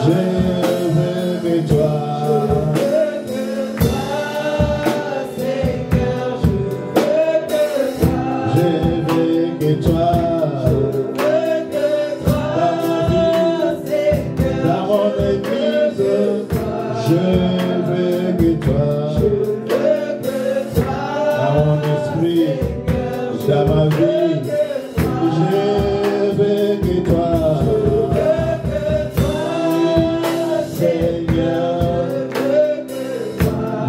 Je mon église, je veux que toi, dans mon esprit, dans ma vie, je veux que toi, Seigneur,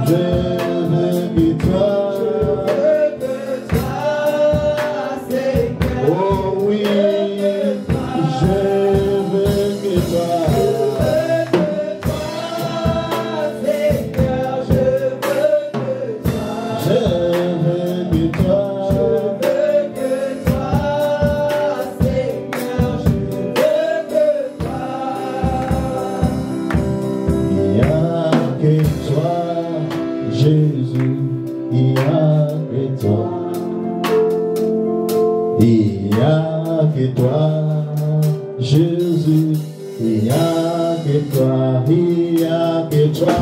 je veux que toi, oh oui, je veux que toi, je veux que toi, il n'y a que toi, Jésus, il n'y a que toi, il n'y a que toi, Jésus, il n'y a que toi, il n'y a que toi.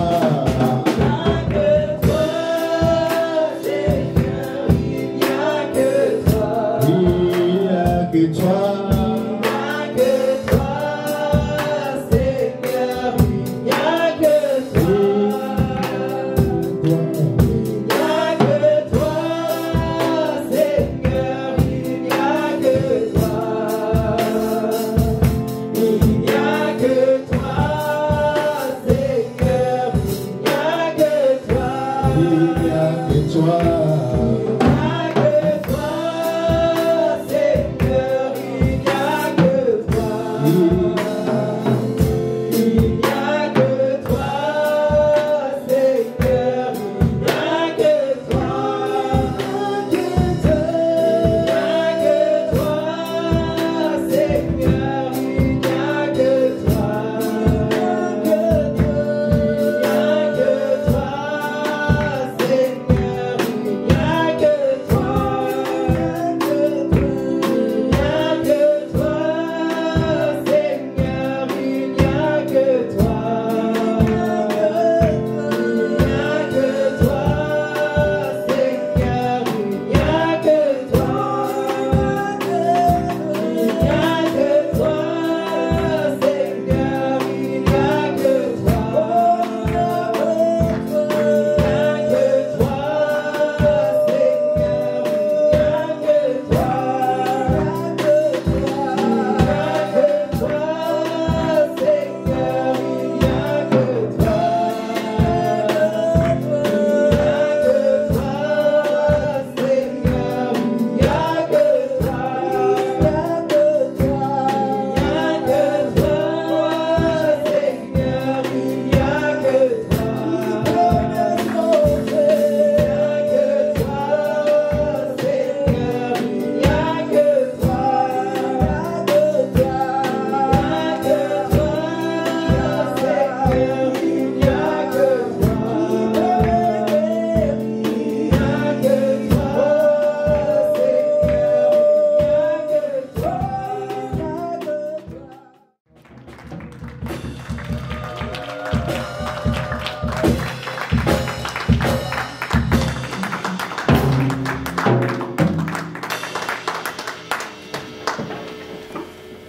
Il n'y a que toi,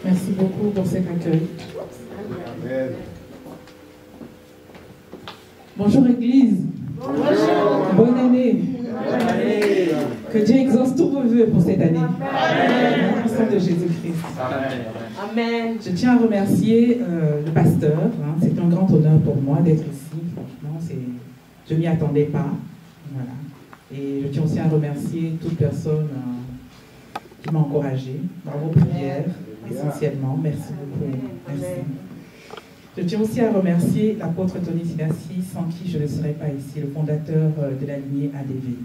Merci beaucoup pour cet accueil. Amen. Bonjour Église. Bonne année. Que Dieu exauce tous vos vœux pour cette année. Au nom de Jésus-Christ. Amen. Je tiens à remercier le pasteur. Hein. C'est un grand honneur pour moi d'être ici. Franchement, je ne m'y attendais pas. Voilà. Et je tiens aussi à remercier toute personne qui m'a encouragée dans vos prières, essentiellement. Merci beaucoup. Merci. Je tiens aussi à remercier l'apôtre Tony Sinassi, sans qui je ne serais pas ici, le fondateur de la lignée ADV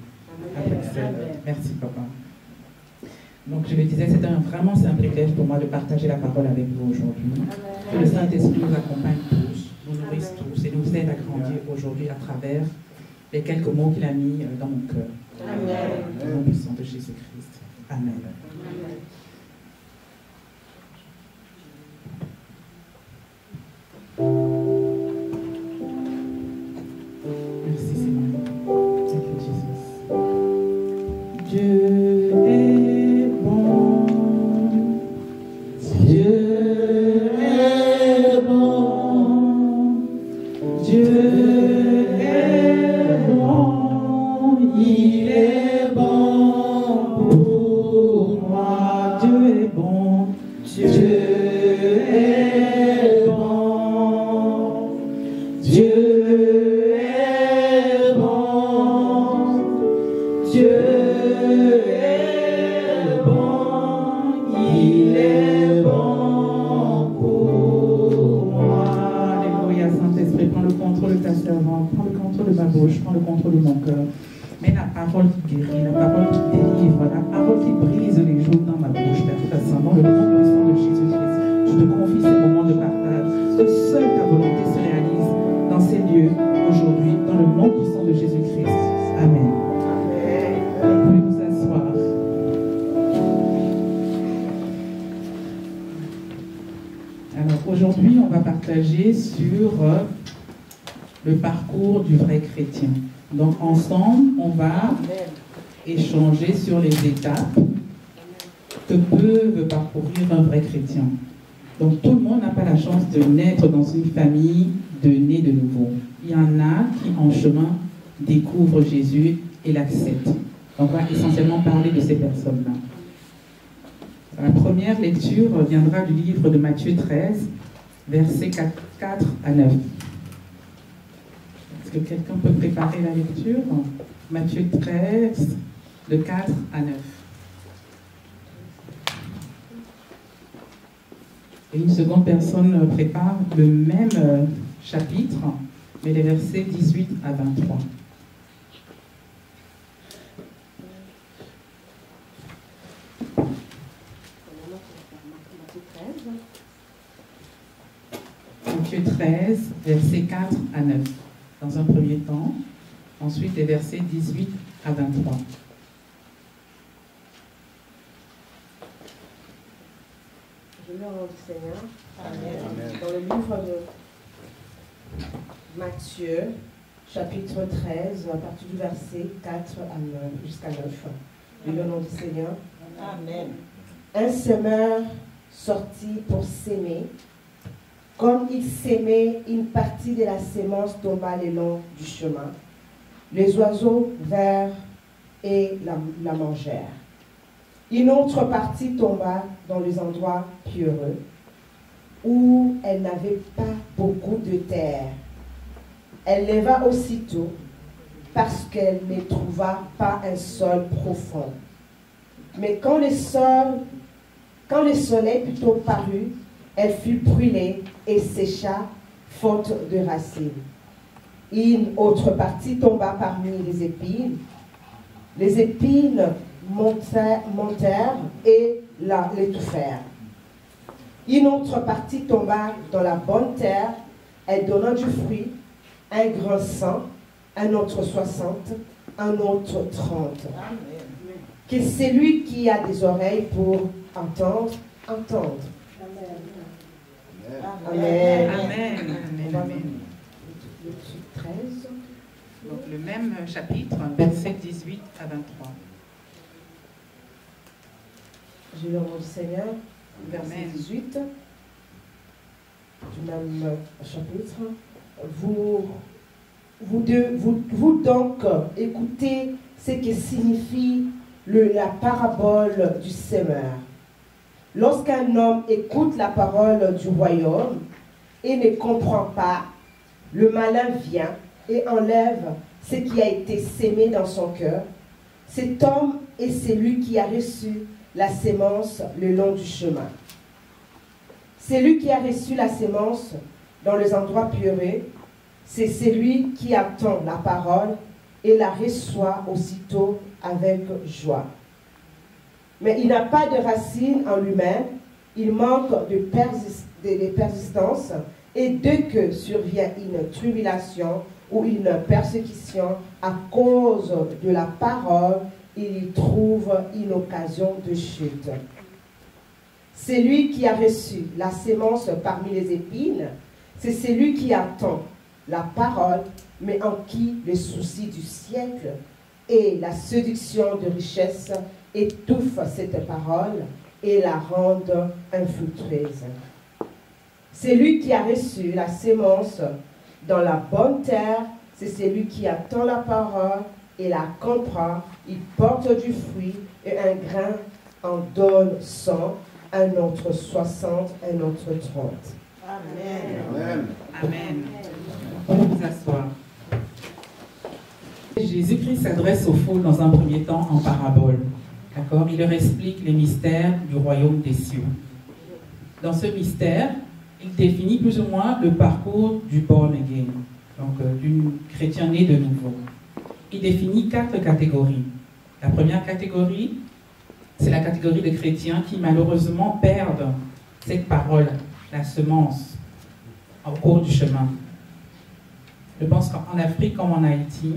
à Bruxelles. Merci, papa. Donc, je le disais, c'est vraiment un privilège pour moi de partager la parole avec vous aujourd'hui. Que le Saint-Esprit nous accompagne tous, nous nourrisse tous et nous aide à grandir aujourd'hui à travers les quelques mots qu'il a mis dans mon cœur. Amen. Au nom puissant de Jésus-Christ. Amen. Merci Seigneur. Thank you, Jesus. Dieu est bon. Dieu est bon. Dieu est bon, il est bon pour moi. Dieu est bon, Dieu est bon, Dieu est bon, Dieu est bon, il est bon pour moi. Alléluia, Saint-Esprit, prends le contrôle de ta servante, prends le contrôle de ma bouche, prends le contrôle de mon cœur. Mais la parole qui guérit, la parole qui délivre, la parole qui brise les jours dans ma bouche, Père Saint, dans le nom puissant de Jésus-Christ, je te confie ces moments de partage, que seule ta volonté se réalise dans ces lieux aujourd'hui, dans le nom puissant de Jésus-Christ. Amen. Vous pouvez vous asseoir. Alors aujourd'hui, on va partager sur le parcours du vrai chrétien. Donc ensemble, on va échanger sur les étapes que peut parcourir un vrai chrétien. Donc tout le monde n'a pas la chance de naître dans une famille de nés de nouveau. Il y en a qui en chemin découvrent Jésus et l'acceptent. Donc on va essentiellement parler de ces personnes-là. La première lecture viendra du livre de Matthieu 13, versets 4 à 9. Est-ce que quelqu'un peut préparer la lecture? Matthieu 13, de 4 à 9. Et une seconde personne prépare le même chapitre, mais les versets 18 à 23. Matthieu 13, versets 4 à 9. Dans un premier temps, ensuite les versets 18 à 23. Je lis au nom du Seigneur. Amen. Dans le livre de Matthieu, chapitre 13, à partir du verset 4 à 9, jusqu'à 9. Je lis au nom du Seigneur. Amen. Un semeur sortit pour s'aimer. Comme il s'aimait, une partie de la sémence tomba le long du chemin. Les oiseaux vinrent et la mangèrent. Une autre partie tomba dans les endroits pierreux, où elle n'avait pas beaucoup de terre. Elle leva aussitôt, parce qu'elle ne trouva pas un sol profond. Mais quand le soleil plutôt parut, elle fut brûlée et sécha, faute de racines. Une autre partie tomba parmi les épines. Les épines montèrent et l'étouffèrent. Une autre partie tomba dans la bonne terre, elle donna du fruit, un grand 100, un autre 60, un autre 30. Que celui qui a des oreilles pour entendre, entende. Amen. Amen. Amen. Le 13. Donc le même chapitre, verset 18 à 23. Je lis au nom du Seigneur, verset Amen. 18 du même chapitre. Vous donc écoutez ce que signifie la parabole du semeur. Lorsqu'un homme écoute la parole du royaume et ne comprend pas, le malin vient et enlève ce qui a été sémé dans son cœur. Cet homme est celui qui a reçu la sémence le long du chemin. Celui qui a reçu la sémence dans les endroits pierreux, c'est celui qui attend la parole et la reçoit aussitôt avec joie. Mais il n'a pas de racine en lui-même, il manque de persistance, et dès que survient une tribulation ou une persécution à cause de la parole, il y trouve une occasion de chute. Celui qui a reçu la sémence parmi les épines, c'est celui qui attend la parole, mais en qui le souci du siècle et la séduction de richesse étouffent cette parole et la rendent infructueuse. Celui qui a reçu la sémence Dans la bonne terre, c'est celui qui attend la parole et la comprend. Il porte du fruit et un grain en donne 100, un autre 60, un autre 30. Amen. Amen. On va vous asseoir. Jésus-Christ s'adresse aux foules dans un premier temps en parabole. D'accord? Il leur explique les mystères du royaume des cieux. Dans ce mystère, il définit plus ou moins le parcours du born again, donc du chrétien né de nouveau. Il définit 4 catégories. La première catégorie, c'est la catégorie de chrétiens qui malheureusement perdent cette parole, la semence, au cours du chemin. Je pense qu'en Afrique comme en Haïti,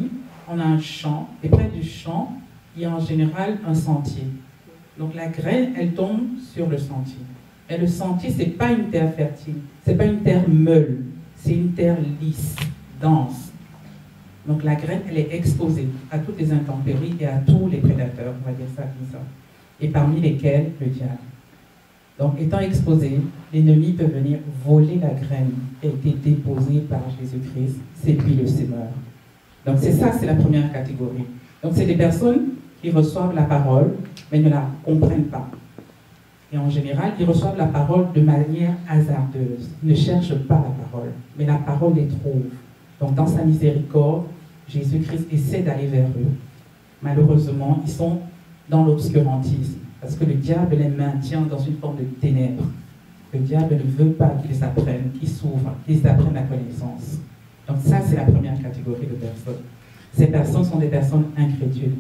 on a un champ, et près du champ, il y a en général un sentier. Donc la graine, elle tombe sur le sentier. Et le sentier, ce n'est pas une terre fertile, ce n'est pas une terre meule, c'est une terre lisse, dense. Donc la graine, elle est exposée à toutes les intempéries et à tous les prédateurs, on va dire ça comme ça. Et parmi lesquels le diable. Donc étant exposé, l'ennemi peut venir voler la graine qui a été déposée par Jésus-Christ, c'est lui le semeur. Donc c'est ça, c'est la première catégorie. Donc c'est des personnes qui reçoivent la parole, mais ne la comprennent pas. Et en général, ils reçoivent la parole de manière hasardeuse. Ils ne cherchent pas la parole, mais la parole les trouve. Donc dans sa miséricorde, Jésus-Christ essaie d'aller vers eux. Malheureusement, ils sont dans l'obscurantisme, parce que le diable les maintient dans une forme de ténèbres. Le diable ne veut pas qu'ils apprennent, qu'ils s'ouvrent, qu'ils apprennent la connaissance. Donc ça, c'est la première catégorie de personnes. Ces personnes sont des personnes incrédules.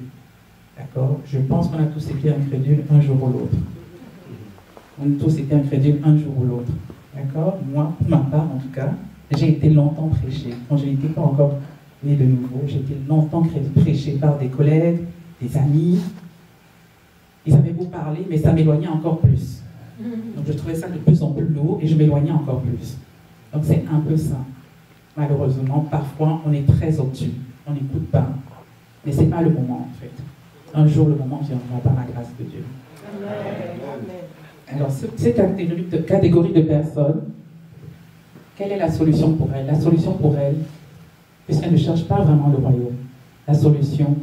D'accord? Je pense qu'on a tous été incrédules un jour ou l'autre. On a tous été incrédules un jour ou l'autre. D'accord? Moi, pour ma part en tout cas, j'ai été longtemps prêché. Quand je n'étais pas encore né de nouveau, j'ai été longtemps prêché par des collègues, des amis. Ils avaient beau parler, mais ça m'éloignait encore plus. Donc je trouvais ça de plus en plus lourd et je m'éloignais encore plus. Donc c'est un peu ça. Malheureusement, parfois on est très obtus, on n'écoute pas. Mais ce n'est pas le moment en fait. Un jour le moment viendra par la grâce de Dieu. Alors cette catégorie de personnes, quelle est la solution pour elles? La solution pour elles, puisqu'elles ne cherchent pas vraiment le royaume, la solution,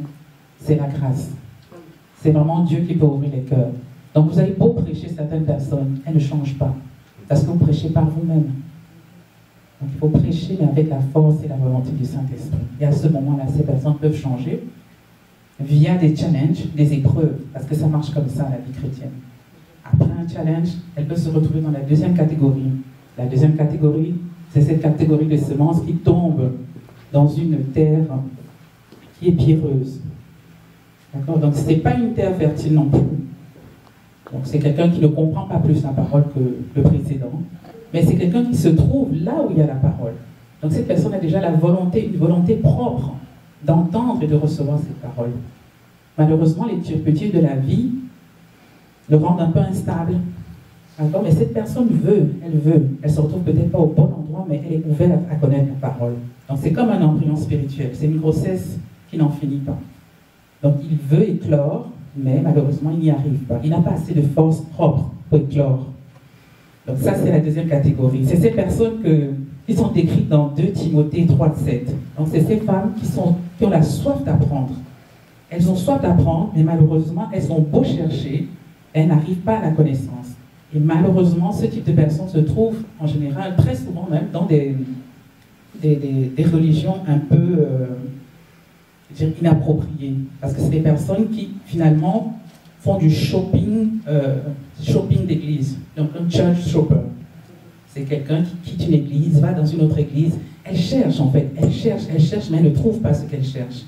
c'est la grâce. C'est vraiment Dieu qui peut ouvrir les cœurs. Donc vous avez beau prêcher certaines personnes, elles ne changent pas. Parce que vous prêchez par vous-même. Donc il faut prêcher, mais avec la force et la volonté du Saint-Esprit. Et à ce moment-là, ces personnes peuvent changer via des challenges, des épreuves. Parce que ça marche comme ça, la vie chrétienne. Après un challenge, elle peut se retrouver dans la deuxième catégorie. La deuxième catégorie, c'est cette catégorie de semences qui tombe dans une terre qui est pierreuse. D'accord? Donc ce n'est pas une terre fertile non plus. Donc c'est quelqu'un qui ne comprend pas plus la parole que le précédent. Mais c'est quelqu'un qui se trouve là où il y a la parole. Donc cette personne a déjà la volonté, une volonté propre d'entendre et de recevoir cette parole. Malheureusement, les turpitudes de la vie le rendent un peu instable. D'accord? Mais cette personne veut. Elle se retrouve peut-être pas au bon endroit, mais elle est ouverte à connaître la parole. Donc c'est comme un embryon spirituel. C'est une grossesse qui n'en finit pas. Donc il veut éclore, mais malheureusement il n'y arrive pas. Il n'a pas assez de force propre pour éclore. Donc ça c'est la deuxième catégorie. C'est ces personnes qui sont décrites dans 2 Timothée 3:7. Donc c'est ces femmes qui ont la soif d'apprendre. Elles ont soif d'apprendre, mais malheureusement elles ont beau chercher, elles n'arrivent pas à la connaissance. Et malheureusement ce type de personnes se trouve en général, très souvent même, dans des religions un peu inappropriées. Parce que c'est des personnes qui finalement font du shopping d'église. Donc un church shopper. C'est quelqu'un qui quitte une église, va dans une autre église. Elle cherche en fait, elle cherche, mais elle ne trouve pas ce qu'elle cherche.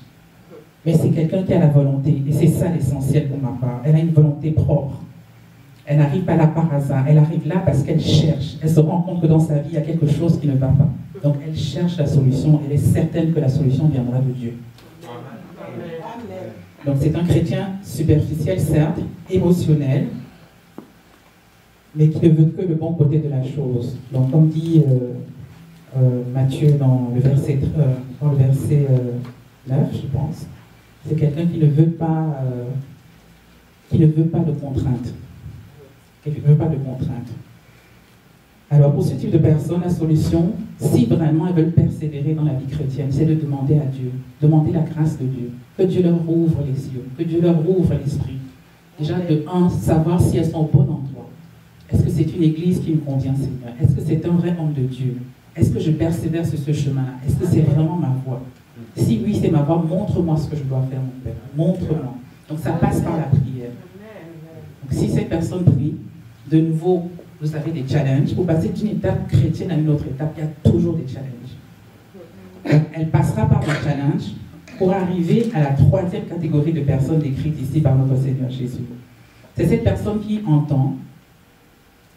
Mais c'est quelqu'un qui a la volonté. Et c'est ça l'essentiel pour ma part. Elle a une volonté propre. Elle n'arrive pas là par hasard. Elle arrive là parce qu'elle cherche. Elle se rend compte que dans sa vie, il y a quelque chose qui ne va pas. Donc elle cherche la solution. Elle est certaine que la solution viendra de Dieu. Donc c'est un chrétien superficiel, certes, émotionnel, mais qui ne veut que le bon côté de la chose. Donc comme dit Matthieu dans le verset 9, je pense, c'est quelqu'un qui ne veut pas de contraintes. Qui ne veut pas de contraintes. Alors pour ce type de personne, la solution, si vraiment elles veulent persévérer dans la vie chrétienne, c'est de demander à Dieu, demander la grâce de Dieu, que Dieu leur ouvre les yeux, que Dieu leur ouvre l'esprit. Déjà, de un, savoir si elles sont au bon endroit. Est-ce que c'est une église qui me convient, Seigneur? Est-ce que c'est un vrai homme de Dieu? Est-ce que je persévère sur ce chemin-là? Est-ce que c'est vraiment ma voie? Si oui, c'est ma voie, montre-moi ce que je dois faire, mon Père. Montre-moi. Donc ça passe par la prière. Donc si cette personne prie, de nouveau, vous avez des challenges. Pour passer d'une étape chrétienne à une autre étape, il y a toujours des challenges. Donc, elle passera par des challenges pour arriver à la troisième catégorie de personnes décrites ici par notre Seigneur Jésus. C'est cette personne qui entend,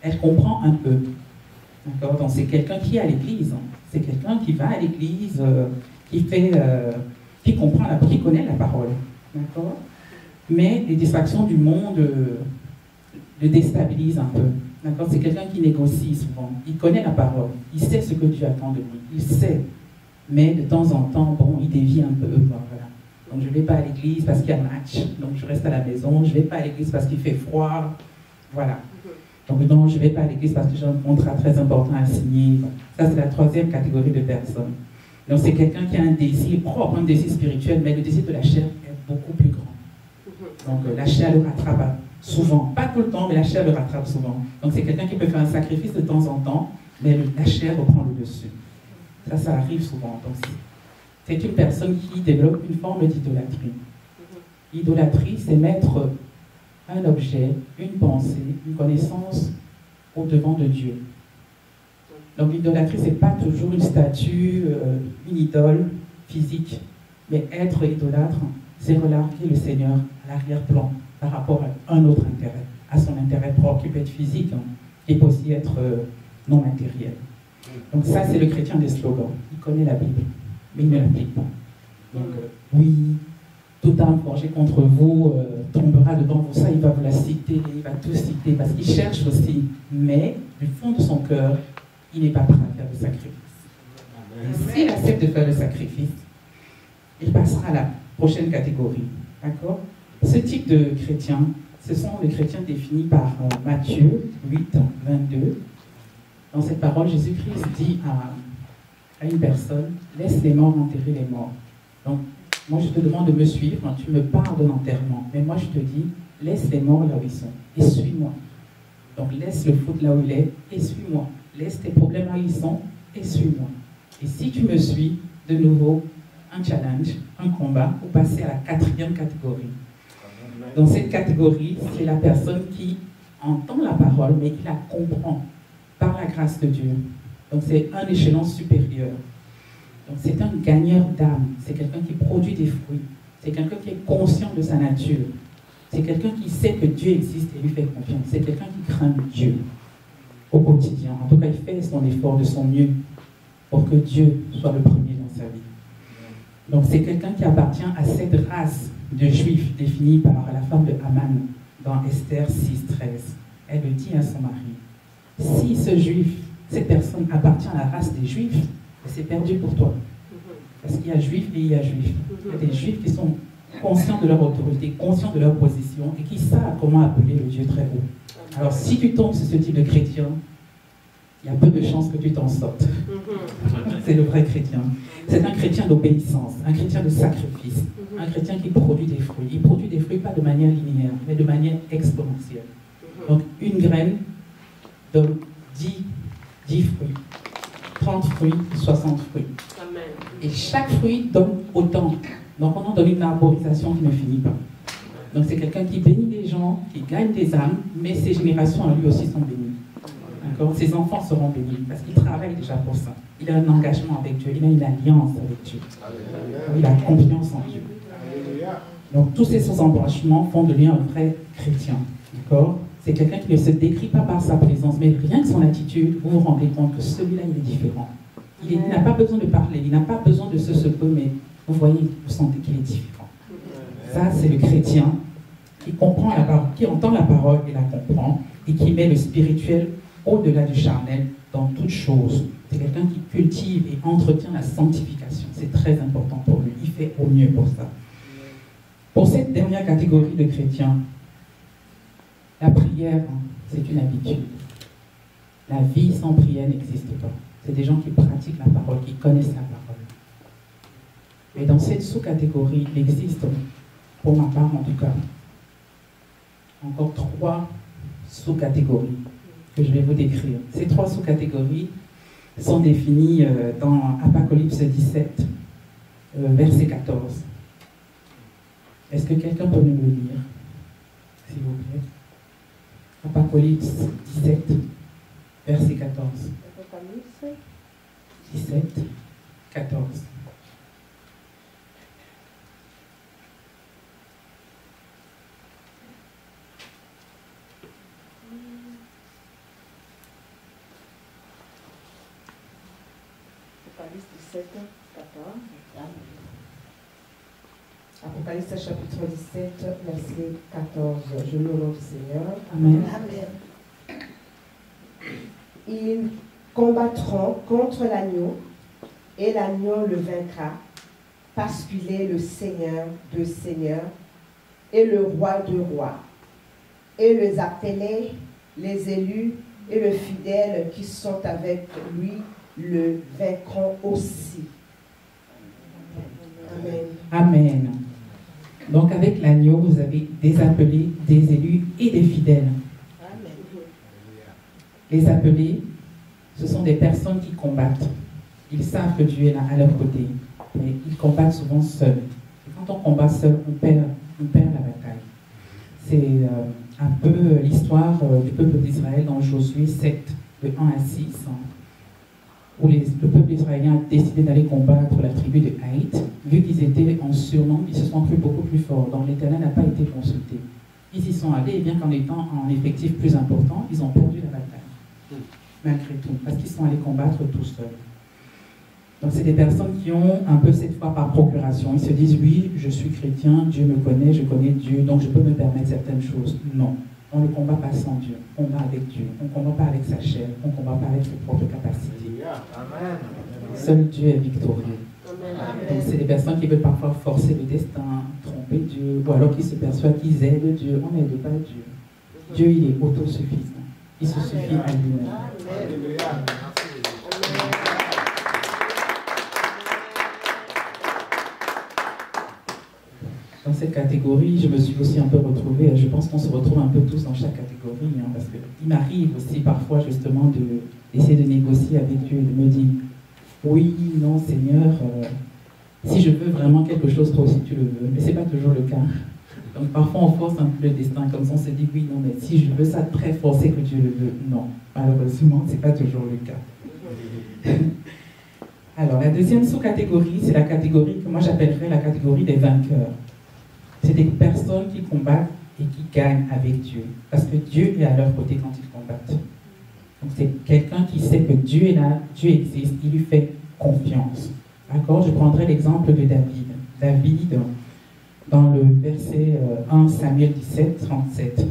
elle comprend un peu. D'accord? Donc c'est quelqu'un qui est à l'église. C'est quelqu'un qui va à l'église, qui comprend, qui connaît la parole. D'accord? Mais les distractions du monde le déstabilisent un peu. D'accord? C'est quelqu'un qui négocie souvent. Il connaît la parole. Il sait ce que Dieu attend de lui. Il sait. Mais de temps en temps, bon, il dévie un peu. Voilà. Donc je ne vais pas à l'église parce qu'il y a match. Donc je reste à la maison. Je ne vais pas à l'église parce qu'il fait froid. Voilà. Donc non, je ne vais pas à l'église parce que j'ai un contrat très important à signer. Ça, c'est la troisième catégorie de personnes. Donc c'est quelqu'un qui a un désir propre, un désir spirituel, mais le désir de la chair est beaucoup plus grand. Donc la chair le rattrape souvent. Pas tout le temps, mais la chair le rattrape souvent. Donc c'est quelqu'un qui peut faire un sacrifice de temps en temps, mais la chair reprend le dessus. Ça arrive souvent. Donc c'est une personne qui développe une forme d'idolâtrie. L'idolâtrie, c'est mettre un objet, une pensée, une connaissance au-devant de Dieu. Donc l'idolâtrie, ce n'est pas toujours une statue, une idole physique, mais être idolâtre, c'est relarguer le Seigneur à l'arrière-plan par rapport à un autre intérêt, à son intérêt propre, qui peut être physique, qui peut aussi être non matériel. Donc ça, c'est le chrétien des slogans. Il connaît la Bible, mais il ne l'applique pas. Donc oui, toute âme forgée contre vous tombera devant vous. Ça, il va vous la citer, il va tout citer, parce qu'il cherche aussi. Mais du fond de son cœur, il n'est pas prêt à faire le sacrifice. Et s'il accepte de faire le sacrifice, il passera à la prochaine catégorie. D'accord? Ce type de chrétiens, ce sont les chrétiens définis par Matthieu 8, 22. Dans cette parole, Jésus-Christ dit à une personne, laisse les morts enterrer les morts. Donc, moi je te demande de me suivre, tu me parles de l'enterrement, mais moi je te dis, laisse les morts là où ils sont, et suis-moi. Donc laisse le foot là où il est, et suis-moi. Laisse tes problèmes là où ils sont, et suis-moi. Et si tu me suis, de nouveau, un challenge, un combat, pour passer à la quatrième catégorie. Dans cette catégorie, c'est la personne qui entend la parole, mais qui la comprend par la grâce de Dieu. Donc c'est un échelon supérieur. Donc c'est un gagneur d'âme, c'est quelqu'un qui produit des fruits, c'est quelqu'un qui est conscient de sa nature, c'est quelqu'un qui sait que Dieu existe et lui fait confiance, c'est quelqu'un qui craint Dieu au quotidien. En tout cas, il fait son effort de son mieux pour que Dieu soit le premier dans sa vie. Donc c'est quelqu'un qui appartient à cette race de juifs définie par la femme de Haman dans Esther 6.13. Elle le dit à son mari. Si ce juif, cette personne appartient à la race des juifs, c'est perdu pour toi. Parce qu'il y a juifs et il y a juifs. Il y a des juifs qui sont conscients de leur autorité, conscients de leur position et qui savent comment appeler le Dieu très haut. Alors si tu tombes sur ce type de chrétien, il y a peu de chances que tu t'en sortes. C'est le vrai chrétien. C'est un chrétien d'obéissance, un chrétien de sacrifice, un chrétien qui produit des fruits. Il produit des fruits pas de manière linéaire, mais de manière exponentielle. Donc une graine donne 10 fruits, 30 fruits, 60 fruits. Et chaque fruit donne autant. Donc on en donne une arborisation qui ne finit pas. Donc c'est quelqu'un qui bénit les gens, qui gagne des âmes, mais ses générations à lui aussi sont bénies. D'accord? Ses enfants seront bénis parce qu'il travaille déjà pour ça. Il a un engagement avec Dieu, il a une alliance avec Dieu. Il a confiance en Dieu. Donc tous ces sous-embranchements font de lui un vrai chrétien. D'accord? C'est quelqu'un qui ne se décrit pas par sa présence, mais rien que son attitude, vous vous rendez compte que celui-là, il est différent. Il n'a pas besoin de parler, il n'a pas besoin de se peut, mais vous voyez, vous sentez qu'il est différent. Ça, c'est le chrétien qui comprend la parole, qui entend la parole et la comprend, et qui met le spirituel au-delà du charnel dans toute chose. C'est quelqu'un qui cultive et entretient la sanctification. C'est très important pour lui. Il fait au mieux pour ça. Pour cette dernière catégorie de chrétiens, la prière, c'est une habitude. La vie sans prière n'existe pas. C'est des gens qui pratiquent la parole, qui connaissent la parole. Et dans cette sous-catégorie, il existe, pour ma part en tout cas, encore 3 sous-catégories que je vais vous décrire. Ces 3 sous-catégories sont définies dans Apocalypse 17, verset 14. Est-ce que quelqu'un peut nous le lire, s'il vous plaît? Apocalypse 17, verset 14. Apocalypse 17, 14. Apocalypse 17, 14. Apocalypse chapitre 17, verset 14. Je loue le nom du Seigneur. Amen. Ils combattront contre l'agneau, et l'agneau le vaincra, parce qu'il est le Seigneur de seigneurs et le roi de rois. Et les appelés, les élus et les fidèles qui sont avec lui le vaincront aussi. Amen. Amen. Donc avec l'agneau, vous avez des appelés, des élus et des fidèles. Les appelés, ce sont des personnes qui combattent. Ils savent que Dieu est là à leur côté, mais ils combattent souvent seuls. Et quand on combat seul, on perd la bataille. C'est un peu l'histoire du peuple d'Israël dans Josué 7, de 1 à 6, où le peuple israélien a décidé d'aller combattre la tribu de Haït. Vu qu'ils étaient en surnombre, ils se sont crus beaucoup plus forts. Donc l'Éternel n'a pas été consulté. Ils y sont allés, et bien qu'en étant en effectif plus important, ils ont perdu la bataille. Malgré tout, parce qu'ils sont allés combattre tout seuls. Donc c'est des personnes qui ont un peu cette foi par procuration. Ils se disent, oui, je suis chrétien, Dieu me connaît, je connais Dieu, donc je peux me permettre certaines choses. Non, on ne combat pas sans Dieu, on va avec Dieu. On ne combat pas avec sa chair, on ne combat pas avec ses propres capacités. Amen. Seul Dieu est victorieux. Amen. Donc c'est des personnes qui veulent parfois forcer le destin, tromper Dieu, ou alors qui se persuadent qu'ils aident Dieu. On n'aide pas Dieu. Dieu, il est autosuffisant. Il se suffit à lui-même. Alléluia. Dans cette catégorie, je me suis aussi un peu retrouvée, je pense qu'on se retrouve un peu tous dans chaque catégorie, parce qu'il m'arrive aussi parfois justement d'essayer de négocier avec Dieu, de me dire, oui, non Seigneur, si je veux vraiment quelque chose, toi aussi tu le veux, mais ce n'est pas toujours le cas. Donc parfois on force un peu le destin, comme ça on se dit, oui, non, mais si je veux ça très fort, c'est que Dieu le veut. Non, malheureusement, ce n'est pas toujours le cas. Alors la deuxième sous-catégorie, c'est la catégorie que moi j'appellerais la catégorie des vainqueurs. C'est des personnes qui combattent et qui gagnent avec Dieu. Parce que Dieu est à leur côté quand ils combattent. Donc c'est quelqu'un qui sait que Dieu est là, Dieu existe, il lui fait confiance. D'accord? Je prendrai l'exemple de David. David, dans le verset 1 Samuel 17, 37,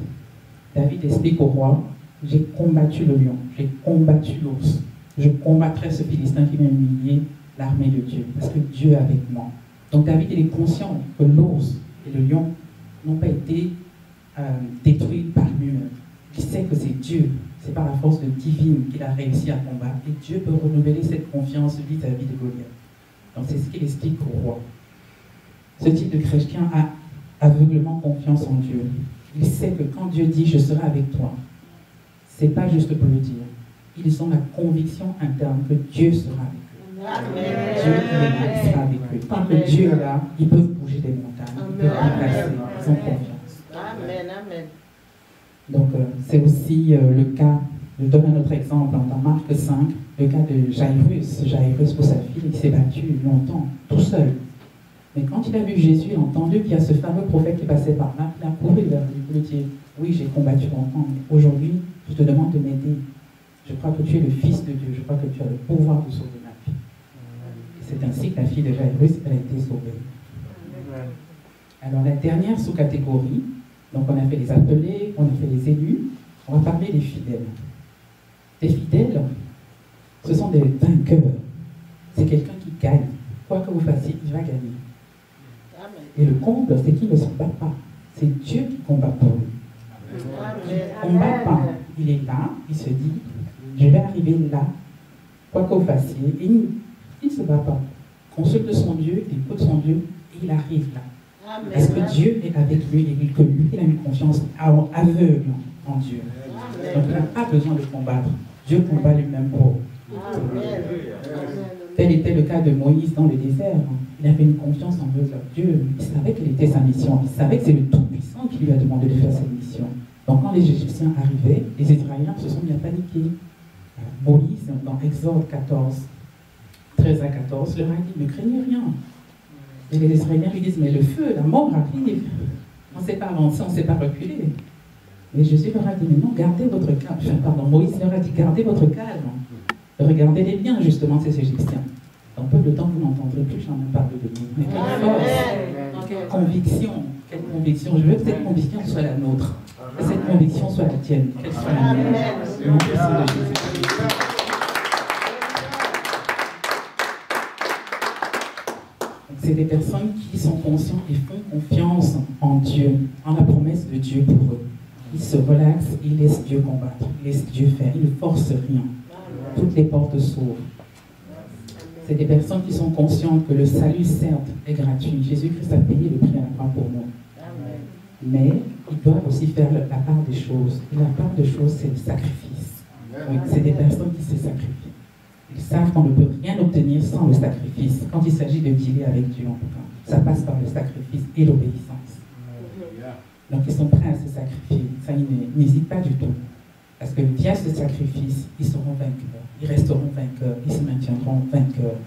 David explique au roi, j'ai combattu le lion, j'ai combattu l'ours, je combattrai ce Philistin qui m'a humilié l'armée de Dieu, parce que Dieu est avec moi. Donc David il est conscient que l'ours et le lion n'ont pas été détruits par lui-même. Il sait que c'est Dieu, c'est par la force divine qu'il a réussi à combattre. Et Dieu peut renouveler cette confiance vis-à-vis de Goliath. Donc c'est ce qu'il explique au roi. Ce type de chrétien a aveuglement confiance en Dieu. Il sait que quand Dieu dit « je serai avec toi », ce n'est pas juste pour le dire. Ils ont la conviction interne que Dieu sera avec eux. Amen. Dieu est là, il sera avec eux. Tant que Dieu est là, ils peuvent bouger des montagnes, ils peuvent déplacer, ils ont confiance. Amen. Amen. Donc c'est aussi le cas, je donne un autre exemple, dans Marc 5, le cas de Jairus. Jairus pour sa fille, il s'est battu longtemps, tout seul. Mais quand il a vu Jésus, il a entendu qu'il y a ce fameux prophète qui passait par là, il a couru vers lui pour lui dire, oui, j'ai combattu longtemps, mais aujourd'hui, je te demande de m'aider. Je crois que tu es le Fils de Dieu, je crois que tu as le pouvoir de sauver ma vie. C'est ainsi que la fille de Jairus, elle a été sauvée. Alors la dernière sous-catégorie, donc on a fait les appelés, on a fait les élus, on va parler des fidèles. Les fidèles, ce sont des vainqueurs. C'est quelqu'un qui gagne. Quoi que vous fassiez, il va gagner. Et le comble, c'est qu'il ne se bat pas. C'est Dieu qui combat pour lui. Il ne combat pas. Il est là, il se dit, je vais arriver là, quoi qu'au fassiez, il ne se bat pas. Consulte son Dieu, il écoute son Dieu, et il arrive là. Amen. Parce que Dieu est avec lui et que lui, il a une confiance aveugle en Dieu. Amen. Donc il n'a pas besoin de combattre. Dieu combat lui-même pour. Tel était le cas de Moïse dans le désert. Il avait une confiance en Dieu. Il savait quelle était sa mission. Il savait que c'est le Tout-Puissant qui lui a demandé de faire cette mission. Donc quand les Égyptiens arrivaient, les Israéliens se sont mis à paniquer. Moïse, dans Exode 14, 13 à 14, leur a dit, ne craignez rien. Et les Israéliens lui disent, mais le feu, la mort arrive. On ne s'est pas avancé, on ne s'est pas reculé. Mais Jésus leur a dit, mais non, gardez votre calme. Enfin, pardon, Moïse leur a dit, gardez votre calme. Regardez-les bien, justement, ces Égyptiens. Donc, peu de temps, vous n'entendrez plus jamais parler de nous. Mais quelle force, quelle conviction, quelle conviction. Je veux que cette conviction soit la nôtre. Que cette conviction soit la tienne. Qu'elle soit la mienne. Au nom de Jésus. C'est des personnes qui sont conscientes et font confiance en Dieu, en la promesse de Dieu pour eux. Ils se relaxent, ils laissent Dieu combattre, ils laissent Dieu faire, ils ne forcent rien. Toutes les portes s'ouvrent. C'est des personnes qui sont conscientes que le salut, certes, est gratuit. Jésus-Christ a payé le prix à la croix pour nous. Mais ils doivent aussi faire la part des choses. Et la part des choses, c'est le sacrifice. Oui, c'est des personnes qui se sacrifient. Ils savent qu'on ne peut rien obtenir sans le sacrifice. Quand il s'agit de dealer avec Dieu, en tout cas, ça passe par le sacrifice et l'obéissance. Donc ils sont prêts à se sacrifier. Ça, ils n'hésitent pas du tout. Parce que via ce sacrifice, ils seront vainqueurs. Ils resteront vainqueurs. Ils se maintiendront vainqueurs.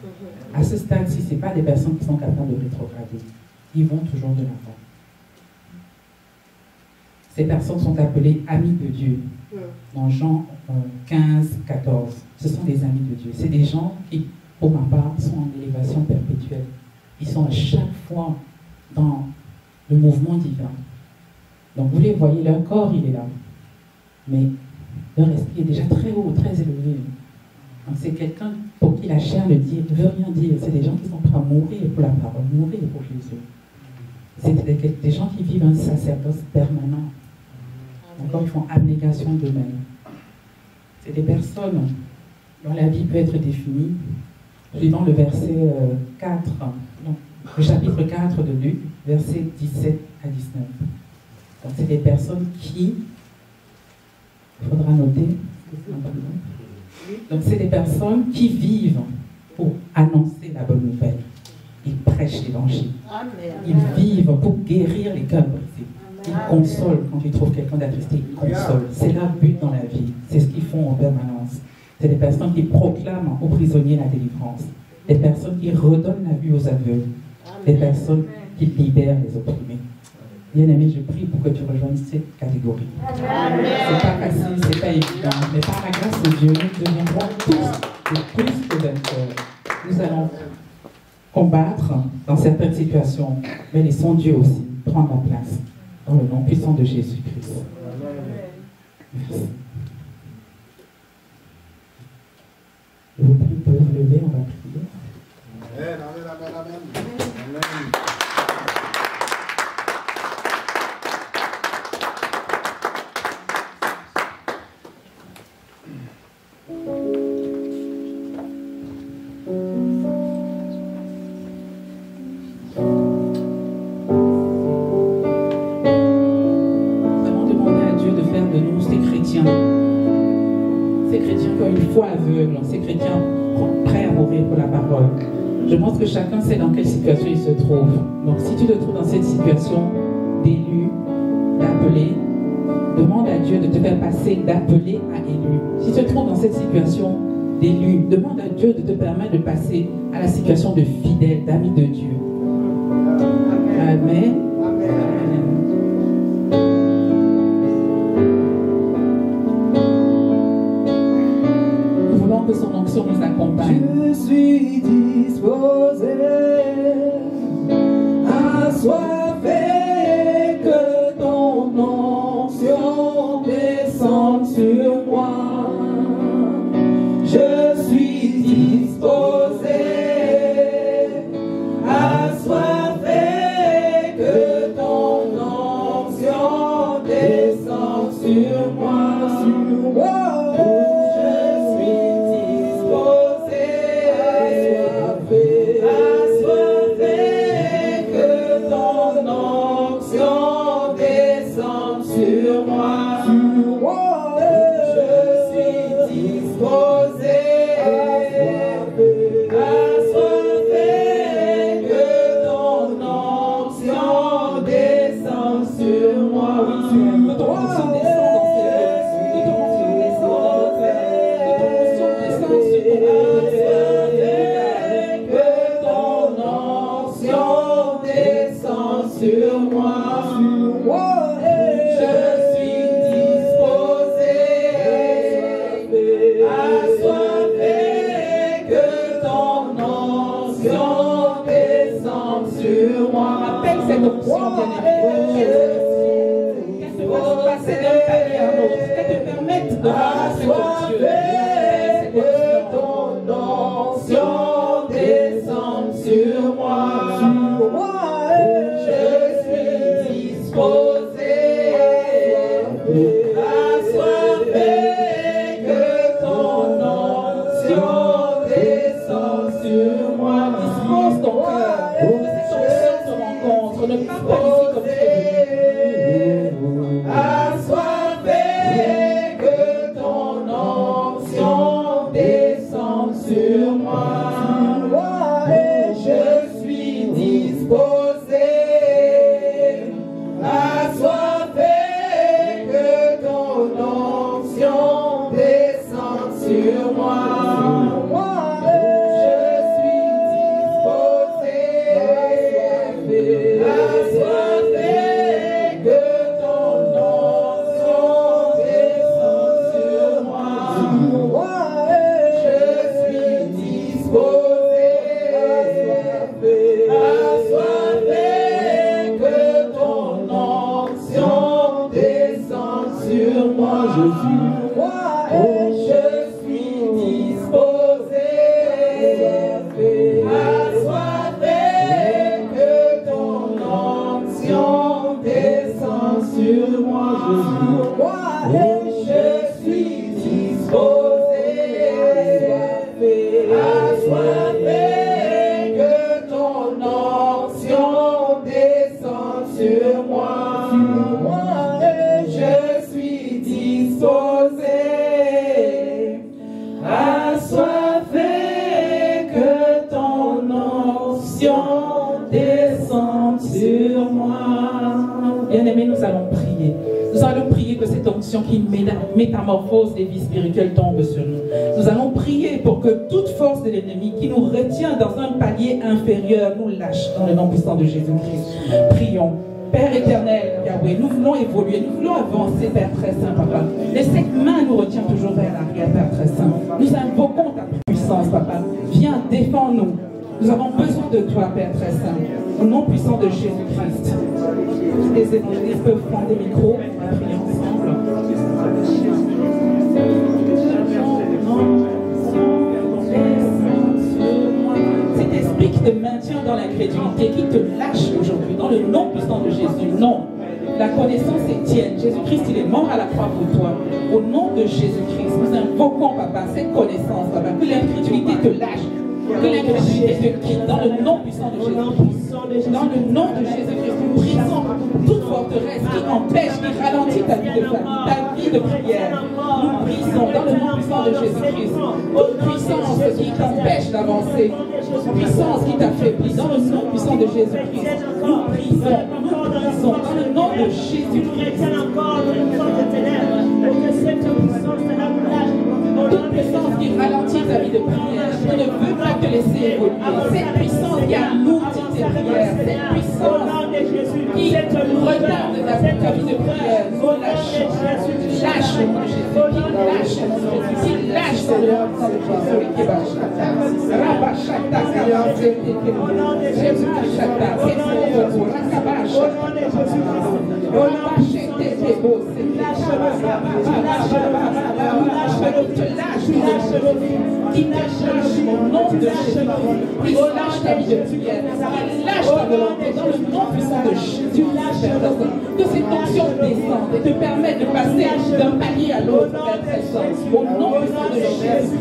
À ce stade-ci, ce n'est pas des personnes qui sont capables de rétrograder. Ils vont toujours de l'avant. Ces personnes sont appelées amis de Dieu. Dans Jean 15, 14, ce sont des amis de Dieu. C'est des gens qui, pour ma part, sont en élévation perpétuelle. Ils sont à chaque fois dans le mouvement divin. Donc vous les voyez, leur corps, il est là. Mais leur esprit est déjà très haut, très élevé. Donc c'est quelqu'un pour qui la chair ne veut rien dire. C'est des gens qui sont prêts à mourir pour la parole, mourir pour Jésus. C'est des gens qui vivent un sacerdoce permanent. Encore, ils font abnégation d'eux-mêmes. C'est des personnes dont la vie peut être définie suivant le verset 4, non, le chapitre 4 de Luc, versets 17 à 19. Donc, c'est des personnes qui, il faudra noter, donc c'est des personnes qui vivent pour annoncer la bonne nouvelle. Ils prêchent l'évangile. Ils vivent pour guérir les cœurs brisés. Ils consolent quand ils trouvent quelqu'un d'attristé. Ils consolent. C'est leur but dans la vie. C'est ce qu'ils font en permanence. C'est des personnes qui proclament aux prisonniers la délivrance. Des personnes qui redonnent la vue aux aveugles. Des personnes qui libèrent les opprimés. Bien-aimé, je prie pour que tu rejoignes cette catégorie. C'est pas facile, c'est pas évident, mais par la grâce de Dieu, nous deviendrons tous de plus que vainqueurs. Nous allons combattre dans certaines situations, mais laissons Dieu aussi prendre la place. Dans le nom puissant de Jésus-Christ. Merci. Je vous prie, vous pouvez vous lever, on va prier. Amen, amen, amen, amen. Ces chrétiens prêts à mourir pour la parole. Je pense que chacun sait dans quelle situation il se trouve. Donc si tu te trouves dans cette situation d'élu, d'appelé, demande à Dieu de te faire passer d'appelé à élu. Si tu te trouves dans cette situation d'élu, demande à Dieu de te permettre de passer à la situation de fidèle, d'ami de Dieu. Amen. Que son onction nous accompagne. Je suis disposé à soifé que ton onction descende sur moi. Je suis disposé à soifé que ton onction descende sur moi. Je suis disposé sur moi. Je suis disposé, assoiffé, que ton onction descende sur moi. Appelle cette option, bien-aimé. Qu'elle te fasse passer d'un palier à un autre. Qu'elle te permette de rencontrer Dieu. Que ton onction descende sur moi. Je suis disposé, assoiffé, que ton onction descende sur moi. Dispose ton cœur. Que cette onction se rencontre. Ne pars pas ici comme tu es venu. Assoiffé, que ton onction descende sur moi. Je suis disposé, assoiffé, que ton onction descende sur moi. Je suis disposé, assoiffé, que ton onction descende sur moi. Je suis disposé, assoiffé, que ton onction descende sur moi. Je suis disposé, assoiffé, que ton onction descende sur moi. Je suis disposé, assoiffé, que ton onction descende sur moi. Je suis disposé, assoiffé, que ton onction descende sur moi. Bien-aimés, nous allons prier. Nous allons prier que cette onction qui métamorphose les vies spirituelles tombe sur nous. Nous allons prier pour que toute force de l'ennemi qui nous retient dans un palier inférieur nous lâche dans le nom puissant de Jésus-Christ. Prions. Père éternel, Yahweh, nous voulons évoluer, nous voulons avancer, Père très saint, Papa. Mais cette main nous retient toujours vers l'arrière, Père très saint. Nous invoquons ta puissance, Papa. Viens, défends-nous. Nous avons besoin de toi, Père très saint. Au nom puissant de Jésus-Christ. Les évangélistes peuvent prendre des micros, on va prier ensemble. Cet esprit qui te maintient dans l'incrédulité, qui te lâche aujourd'hui, dans le nom puissant de Jésus, non. La connaissance est tienne. Jésus-Christ, il est mort à la croix pour toi. Au nom de Jésus-Christ, nous invoquons, Papa, cette connaissance, Papa, que l'incrédulité te lâche. Que l'incrédulité te quitte dans le nom puissant de Jésus-Christ. Dans le nom de Jésus-Christ, nous brisons toute forteresse qui empêche, qui ralentit ta vie de famille, ta vie de prière. Nous brisons dans le nom puissant de Jésus-Christ toute puissance qui t'empêche d'avancer, puissance qui t'affaiblit. Dans le nom puissant de Jésus-Christ, nous brisons dans le nom de Jésus-Christ. Toute puissance qui ralentit ta vie de prière, je ne veux pas te laisser évoluer. Cette puissance qui alourdit tes prières, cette puissance qui retarde ta vie de prière, nous lâchons. Lâche le nom de Jésus, qui lâche le nom de qui te lâche au nom de Jésus, qui lâche ta vie de prière, qui lâche ta volonté dans le nom puissant de Jésus, que cette onction descende et te permette de passer d'un palier à l'autre, au nom puissant de Jésus.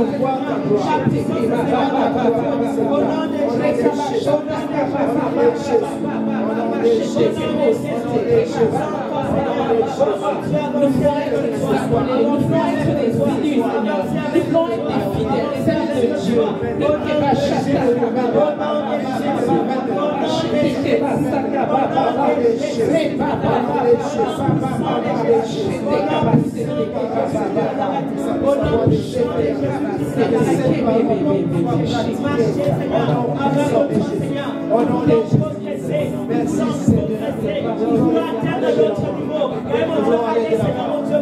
voir ta gloire. Au nom de Jésus. Nous voulons être des sablés, nous voulons être des fidèles, Seigneur. Nous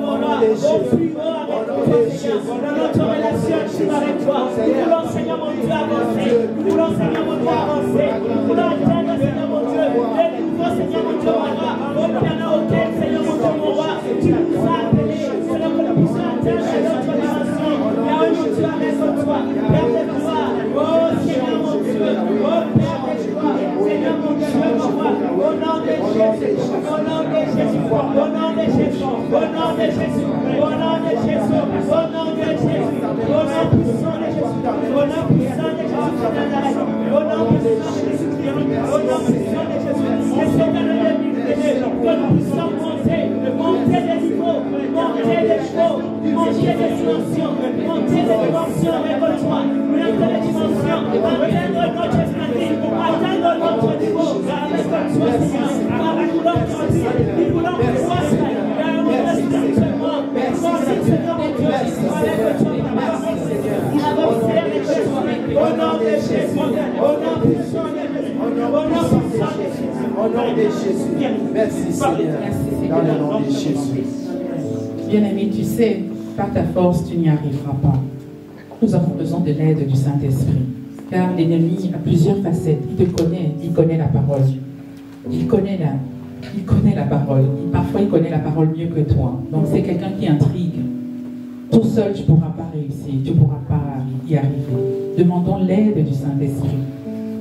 voulons être des fidèles, des amis de Dieu. Notre relation avec toi, nous voulons, Seigneur mon Dieu, avancer. Nous voulons, Seigneur mon Dieu, avancer. Nous voulons atteindre, Seigneur mon Dieu, les nouveaux, Seigneur mon Dieu, au piano auquel, Seigneur mon Dieu, mon roi, tu nous as appelés, Seigneur, que nous puissions atteindre notre dimension. Père mon Dieu, avec toi, Père de gloire, oh Seigneur mon Dieu, oh Père de gloire, Seigneur mon Dieu, mon roi, au nom de Jésus, au nom de Jésus, au nom de Jésus, au nom de Jésus, au nom de Jésus, au nom de Jésus, au nom puissant de Jésus, au nom puissant de Jésus de Nazareth, au nom puissant de Jésus, au nom puissant de Jésus, que c'est dans le début que nous puissions monter des niveaux, monter des chevaux, monter des dimensions, monter des dimensions avec toi, monter des dimensions, atteindre notre esprit, atteindre notre niveau, avec toi, Seigneur, car nous voulons grandir, nous voulons croître, car nous voulons spirituellement, grandir, Seigneur mon Dieu, avec toi, avancer avec toi, au nom de Jésus, au nom puissant de Jésus, au nom puissant de Jésus. Au nom de Jésus. Merci Seigneur. Dans le nom de Jésus. Bien-aimé, tu sais, par ta force, tu n'y arriveras pas. Nous avons besoin de l'aide du Saint-Esprit. Car l'ennemi a plusieurs facettes. Il te connaît, il connaît la parole. Il connaît la parole. Parfois, il connaît la parole mieux que toi. Donc, c'est quelqu'un qui intrigue. Tout seul, tu ne pourras pas réussir. Tu ne pourras pas y arriver. Demandons l'aide du Saint-Esprit.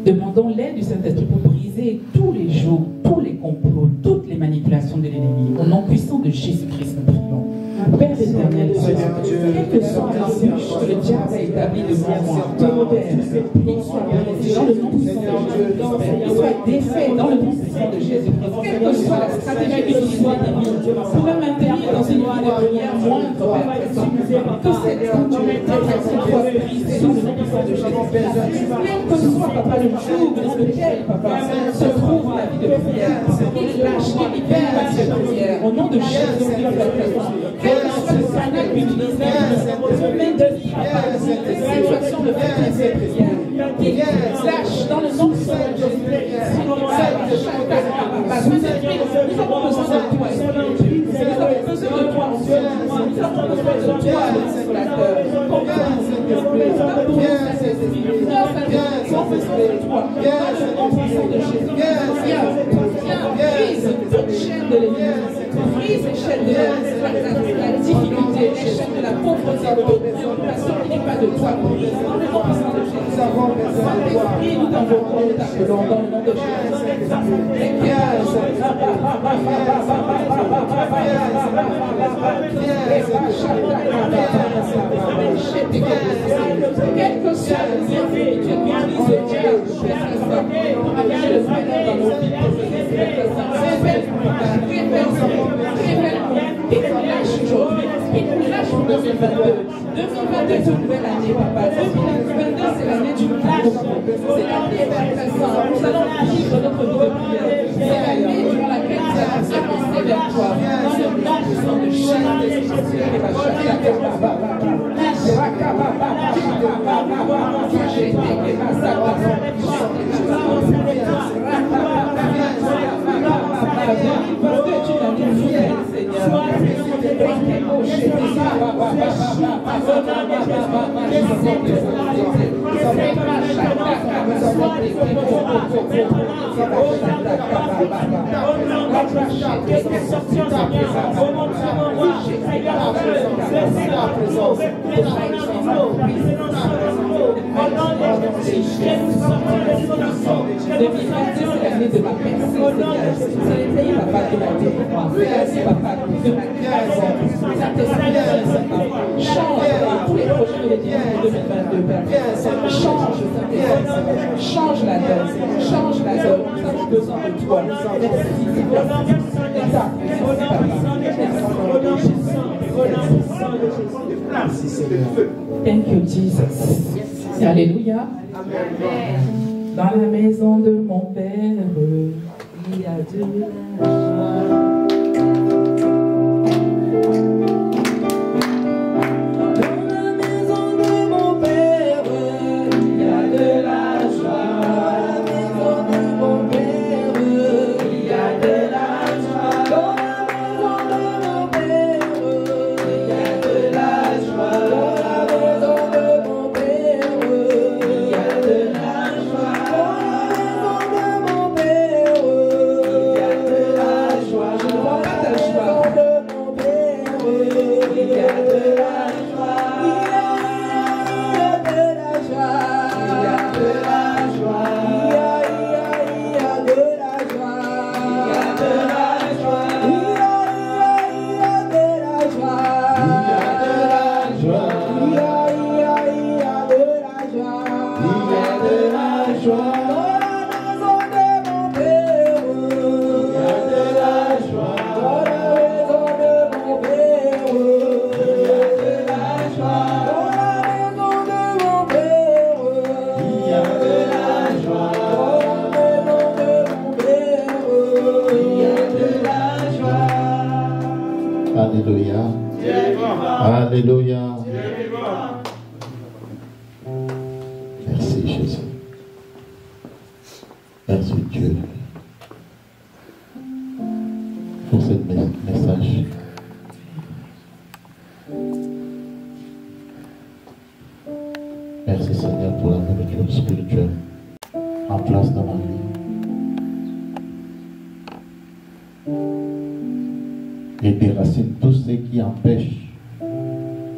Demandons l'aide du Saint-Esprit pour briser tous les jours, tous les complots, toutes les manipulations de l'ennemi. Au nom puissant de Jésus-Christ, nous prions. Père éternel, quelle que soit l'embûche que le diable a établie devant moi, Père, il soit brisé dans le nom puissant de Jésus, il soit défait dans le nom puissant de Jésus. Quelle que soit la stratégie utilisée par l'ennemi pour me maintenir dans une vie de prière moindre, Père, que cette stratégie soit brisée dans le nom puissant de Jésus. Quel que soit, Papa, le jour dans lequel, Papa, se trouve la vie de prière, qu'il lâche, qu'il libère la vie de prière, au nom de Jésus, quel que soit le canal utilisé pour maintenir, Papa, cette situation de faire prière, qu'il lâche dans le nom puissant de Jésus. Nous avons besoin de toi, Esprit. Nous avons besoin de toi, mon Dieu. Nous avons besoin de toi, le consolateur. Brise toute chaîne de l'ennemi. Brise les chaînes de la difficulté, les chaînes de la pauvreté, de l'occupation qui n'est pas de toi. Brise dans le nom puissant de Jésus. Saint-Esprit, nous t'invoquons, nous t'appelons dans le nom de Jésus. Quel que soit le bienfait, tu utilises le diable pour amener le bonheur dans nos vies. Révèle-moi, qu'il nous lâche aujourd'hui, qu'il nous lâche pour 2022. 2022 est une nouvelle année, Papa. 2022, c'est l'année du lâche. C'est l'année vers nous allons vivre notre vie de prière. C'est l'année durant laquelle nous allons avancer vers toi. Dans le nom puissant de Jésus. L'année de ma personne, c'est les pays, papa, de la délivrance, c'est l'année, papa, de ma création, ça te change tous les projets de Dieu, de Change, change la donne, change la donne. Nous avons besoin de toi. Merci Seigneur. Thank you, Jesus. Alléluia. Dans la maison de mon Père, il y a de la joie. Alléluia. Alléluia. Merci Jésus. Merci Dieu pour ce message. Merci Seigneur pour la nourriture spirituelle en place dans ma vie. Et déracine tout ce qui empêche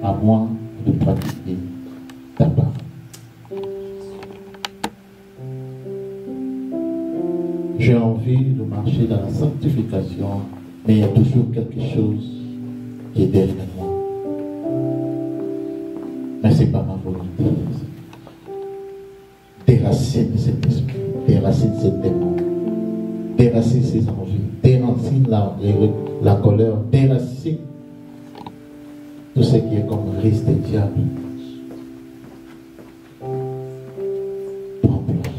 à moi de pratiquer ta parole. J'ai envie de marcher dans la sanctification, mais il y a toujours quelque chose qui est derrière moi. Mais ce n'est pas ma volonté. Déracine cet esprit, déracine ces démons, déracine ces envies, déracine la colère, déracine tout ce qui est comme risque des diables. Prends place.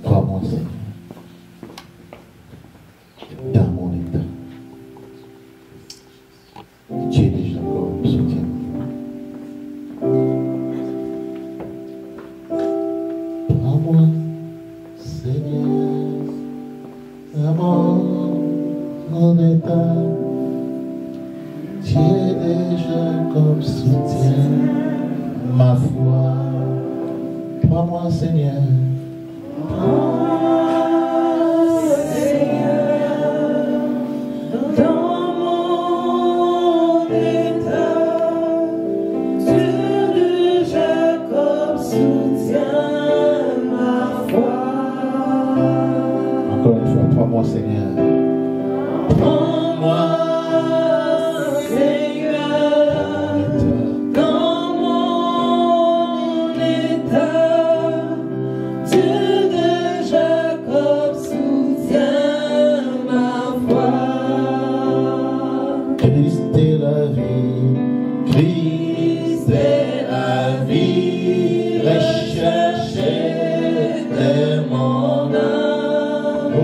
Crois-moi, Seigneur, dans mon état. Dieu de Jacob soutient. Prends-moi, Seigneur, dans mon état. Dieu de Jacob soutient ma foi. Prends-moi, Seigneur. Encore une fois, prends-moi, Seigneur. Prends-moi, Seigneur, dans mon état. Dieu de Jacob soutient ma foi. Christ est la vie, Christ est la vie, recherchez de mon âme.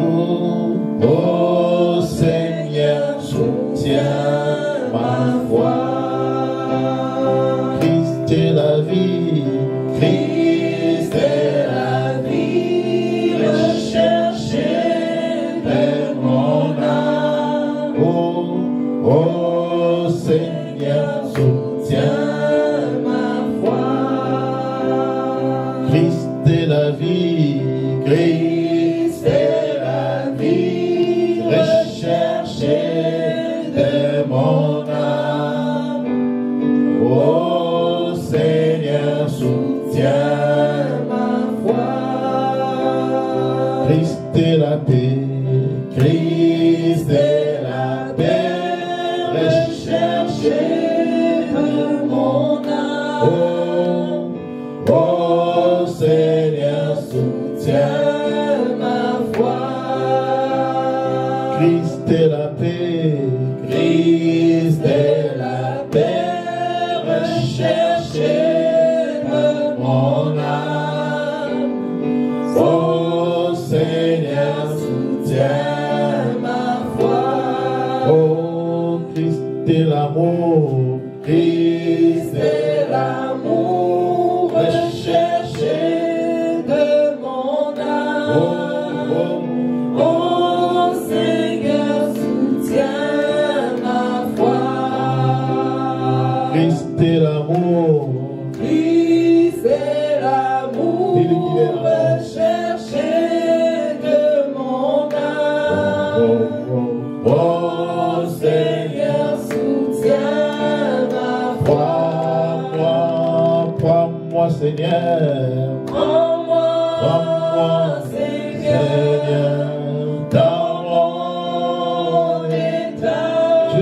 Oh Seigneur, soutiens ma foi. Christ est la vie, Christ est la vie, recherchez de mon âme. Oh Seigneur, soutiens ma foi. Christ est la vie, Christ est la vie, recherchez de mon âme. Oh Seigneur, soutiens ma foi. Christ est la paix, Christ est la paix, recherchez de mon soutient ma foi. Christ est la paix, Christ est la paix, recherchée de mon âme. Oh Seigneur, soutiens ma foi. oh Christ est l'amour, Christ est l'amour, recherché de mon âme. Oh Seigneur, soutiens ma foi. Christ est l'amour, Christ est l'amour, recherché de mon âme. Oh Seigneur, soutiens ma foi. prends-moi Seigneur, Prends-moi, Seigneur, dans mon état.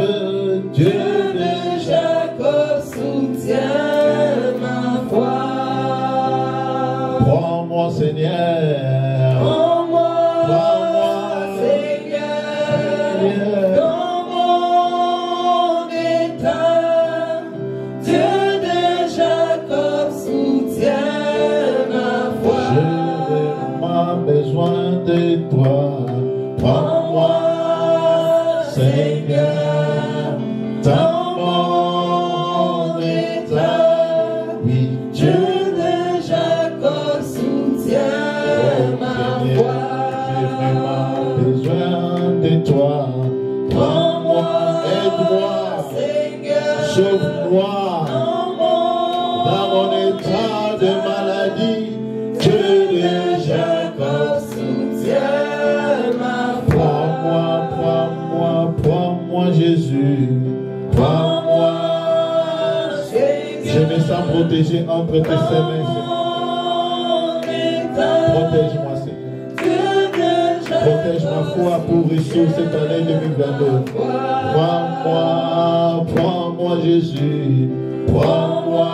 Dieu de Jacob, soutiens ma foi. prends-moi Seigneur, Prends-moi, Seigneur, dans mon état. Dieu de Jacob, soutiens ma foi. j'ai vraiment besoin de toi, prends-moi Seigneur, dans mon état, oui, Dieu de Jacob, soutiens ma foi. j'ai vraiment besoin de toi, prends-moi, aide-moi, Seigneur, sauve-moi dans mon état de maladie. Dieu de Jacob, soutiens ma foi. prends-moi Jésus, prends-moi. Je me sens protégé entre tes mains, protège-moi Seigneur, protège ma foi pour réussir cette année 2022. Prends-moi Jésus, prends-moi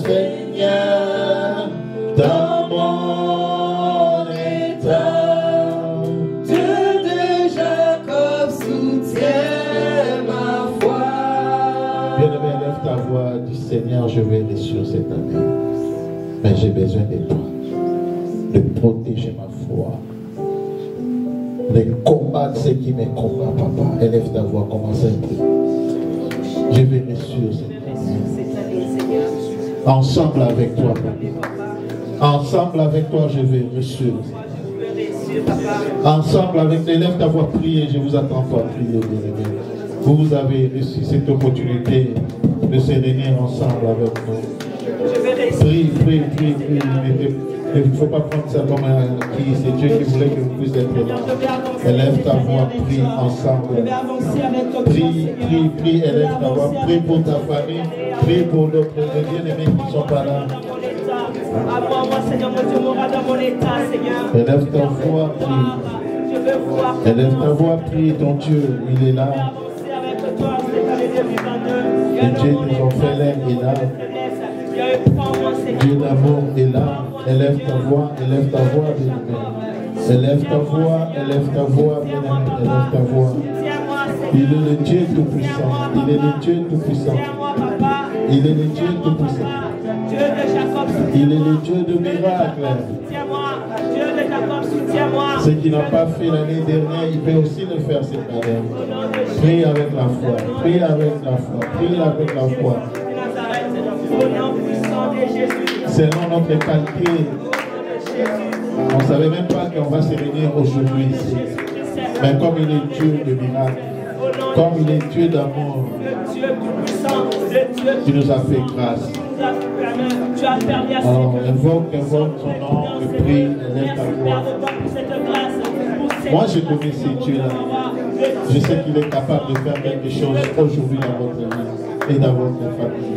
Seigneur, dans mon état. Dieu de Jacob, soutiens ma foi. Bien-aimé, lève ta voix, dis Seigneur, je vais réussir cette année, mais j'ai besoin de toi, de protéger ma foi, de combattre ce qui me combat, papa. Élève ta voix, commence à prier. Je vais réussir cette année. Ensemble avec toi, papa. Ensemble avec toi, je vais réussir. Ensemble avec toi, élève ta voix, priez, je vous attends pas, prier, bien-aimé. Vous avez reçu cette opportunité de se réunir ensemble avec nous. Prie. Il ne faut pas prendre ça comme un acquis. C'est Dieu qui voulait que vous puissiez être là. Élève ta voix, prie ensemble. Prie, élève ta voix. Prie pour ta famille. Prie pour d'autres bien-aimés qui ne sont pas là. Élève ta voix, prie. Élève ta voix, prie. Ton Dieu, il est là. Le Dieu des orphelins est là. Dieu d'amour est là. Élève ta voix, bien-aimé. Élève ta voix, bien-aimé. Élève ta voix. Il est le Dieu tout-puissant. Il est le Dieu tout-puissant. Il est le Dieu tout-puissant. Il est le Dieu de miracles. Ce qu'il n'a pas fait l'année dernière, il peut aussi le faire cette année. Prie avec la foi. Prie avec la foi. Prie avec la foi. Selon notre calcul, on ne savait même pas qu'on va se réunir aujourd'hui ici. Mais comme il est Dieu de miracles, comme il est Dieu d'amour, tu nous as fait grâce. Alors, invoque son nom, et prie, élève ta voix. Moi, je connais ce Dieu-là. Je sais qu'il est capable de faire quelque chose aujourd'hui dans votre vie et dans votre famille.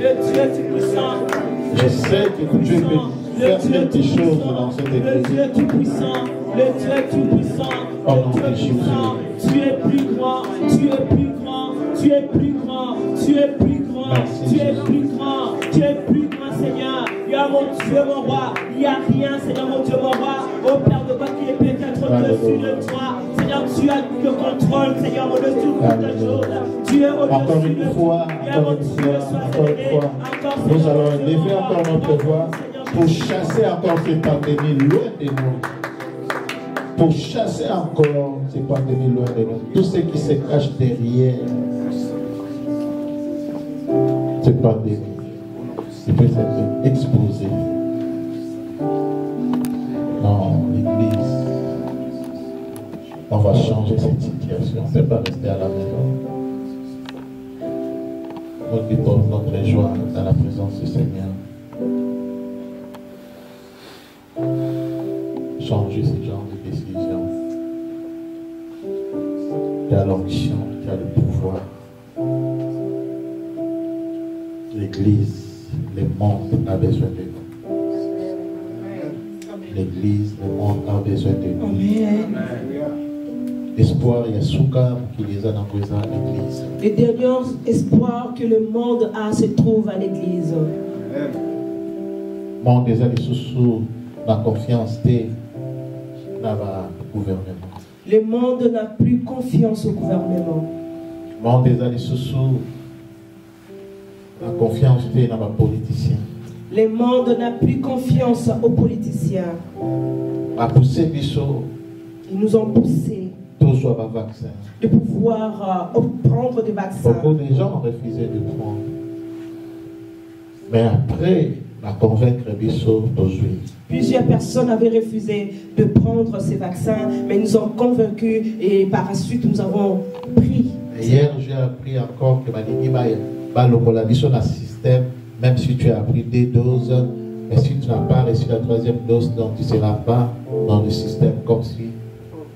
Je sais que Dieu peut faire quelque chose dans cette église. Le Dieu tout-puissant, le Dieu tout-puissant, Oh non, Jésus. tu es plus grand, tu es plus grand, tu es plus grand, tu es plus grand, Merci, tu es Jésus. plus grand, tu es plus grand, Seigneur. You are Seigneur mon Dieu, mon roi, il n'y a rien, Seigneur mon Dieu, mon roi, au Père de quoi qui est peut-être au-dessus de toi. Seigneur, tu as le contrôle, Seigneur mon Dieu, sur toutes les choses. Tu es au-dessus de toi. Encore une fois, nous allons élever encore notre voix pour chasser encore ces pandémies loin de nous. Pour chasser encore ces pandémies loin de nous. Tout ce qui se cache derrière ces pandémies, il peut être exposé. Non, l'Église, on va changer cette situation. On ne peut pas rester à la maison. Nous vivons notre joie dans la présence du Seigneur. Changer ce genre de décision. Tu as l'onction, tu as le pouvoir. L'Église, le monde a besoin de nous. L'Église, le monde a besoin de nous. Espoir, il y a Soukam qui les a dans l'Église. Le dernier espoir que le monde a se trouve à l'Église. Le monde des années sous la confiance des gouvernement. Le monde n'a plus confiance au gouvernement. Le monde des années sous la confiance des politiciens. Le monde n'a plus confiance aux politiciens. A poussé Bissot. Ils nous ont poussé de pouvoir prendre des vaccins. Beaucoup de gens ont refusé de prendre. Mais après, la convaincre Bissot aujourd'hui. Plusieurs personnes avaient refusé de prendre ces vaccins, mais nous ont convaincus et par la suite nous avons pris. Hier, j'ai appris encore que le système, même si tu as pris 2 doses, mais si tu n'as pas reçu la 3e dose, donc tu ne seras pas dans le système comme si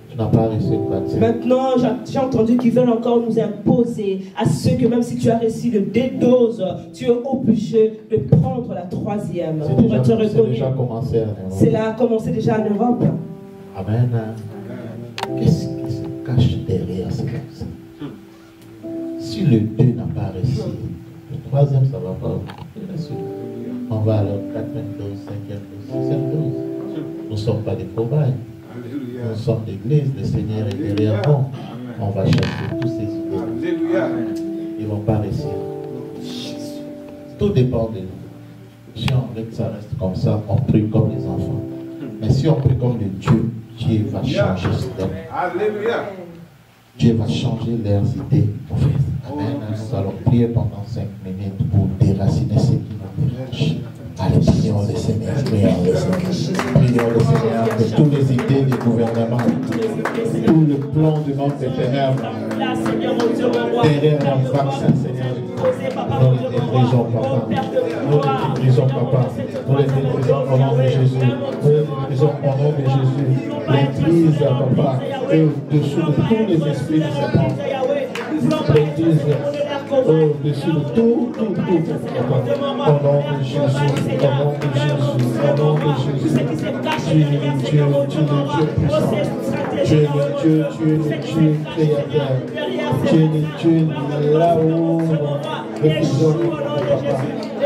tu n'as pas reçu le vaccin. Maintenant, j'ai entendu qu'ils veulent encore nous imposer à ceux que même si tu as reçu le 2 doses, tu es obligé de prendre la 3e pour être reconnu. C'est déjà commencé en Europe. Cela a commencé déjà en Europe. Amen. Qu'est-ce qui se cache derrière ce vaccin? Si le 2 n'a pas reçu, le 3e, ça ne va pas. On va à la 4e dose, 5e dose, 6e dose. Nous ne sommes pas des cobayes. Nous sommes l'église, le Seigneur est derrière nous. On va chasser tous ces idées. Ils ne vont pas réussir. Tout dépend de nous. Si on veut que ça reste comme ça, on prie comme les enfants. Mais si on prie comme le Dieu, Dieu va changer cela. Dieu va changer leurs idées. Amen. Nous allons prier pendant 5 minutes pour déraciner ce qui nous dérange. Allez, prions le Seigneur, prions le Seigneur. Prions le Seigneur que toutes les idées du gouvernement, tout le plan du monde des ténèbres, derrière un vaccin, Seigneur, nous les débrisons, Papa. Nous les débrisons, Papa. Nous les débrisons au nom de Jésus. Nous les débrisons au nom de Jésus. L'Église, Papa, est au-dessous de tous les esprits de serpent. L'Église au-dessus de tout, Papa. Au nom de Jésus, au nom de Jésus, au nom de Jésus. Tu es le Dieu, tu es le Dieu puissant. Tu es le Dieu, tu es le Dieu créateur. Tu es le Dieu là-haut, refusons Papa.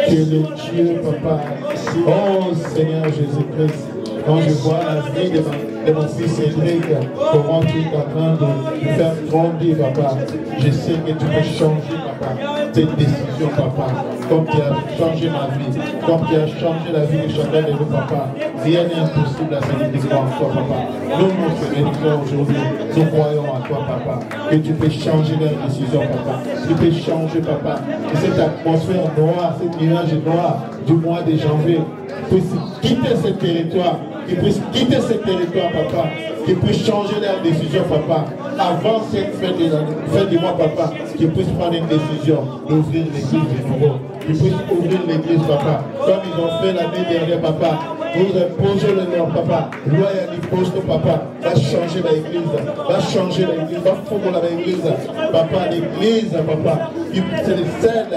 Tu es le Dieu, Papa. Oh Seigneur Jésus-Christ, quand je vois la vie de mon fils Cédric, comment tu es en train de faire grandir, Papa, je sais que tu peux changer, Papa, cette décision, Papa, comme tu as changé ma vie, comme tu as changé la vie de chacun de nous, Papa. Rien n'est impossible à celui qui croit en toi, Papa. Nous nous bénissons aujourd'hui, nous croyons en toi, Papa, que tu peux changer leur décision, Papa. Tu peux changer, Papa, que cette atmosphère noire, cette nuage noir du mois de janvier puisse quitter ce territoire, qu'ils puissent quitter ce territoire, Papa, qu'ils puissent changer leur décision, Papa, avant cette fin du mois, Papa, qu'ils puissent prendre une décision d'ouvrir l'église de nouveau, qu'ils puissent ouvrir l'église, Papa, comme ils ont fait l'année dernière, Papa. Nous imposons le nom, Papa. Loi et l'imposte, Papa. Va changer l'église. Va changer l'église. Va fondre l'église. Papa, l'église, Papa. C'est le seul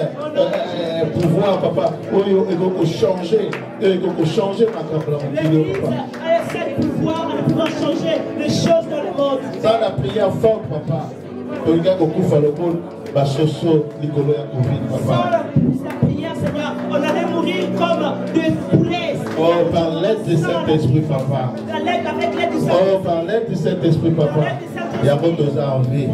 pouvoir, Papa. Où il faut changer. Il faut changer ma campagne. C'est le pouvoir changer les choses dans le monde. Ça, la prière forte, Papa. Le gars qui fait le monde, va chercher Nicolas Covid, Papa. Sans la prière, Seigneur, on allait mourir comme des poulets. Oh, par l'aide de cet esprit, papa. Oh, par l'aide de cet esprit, papa. Il y a beaucoup de envie. Il y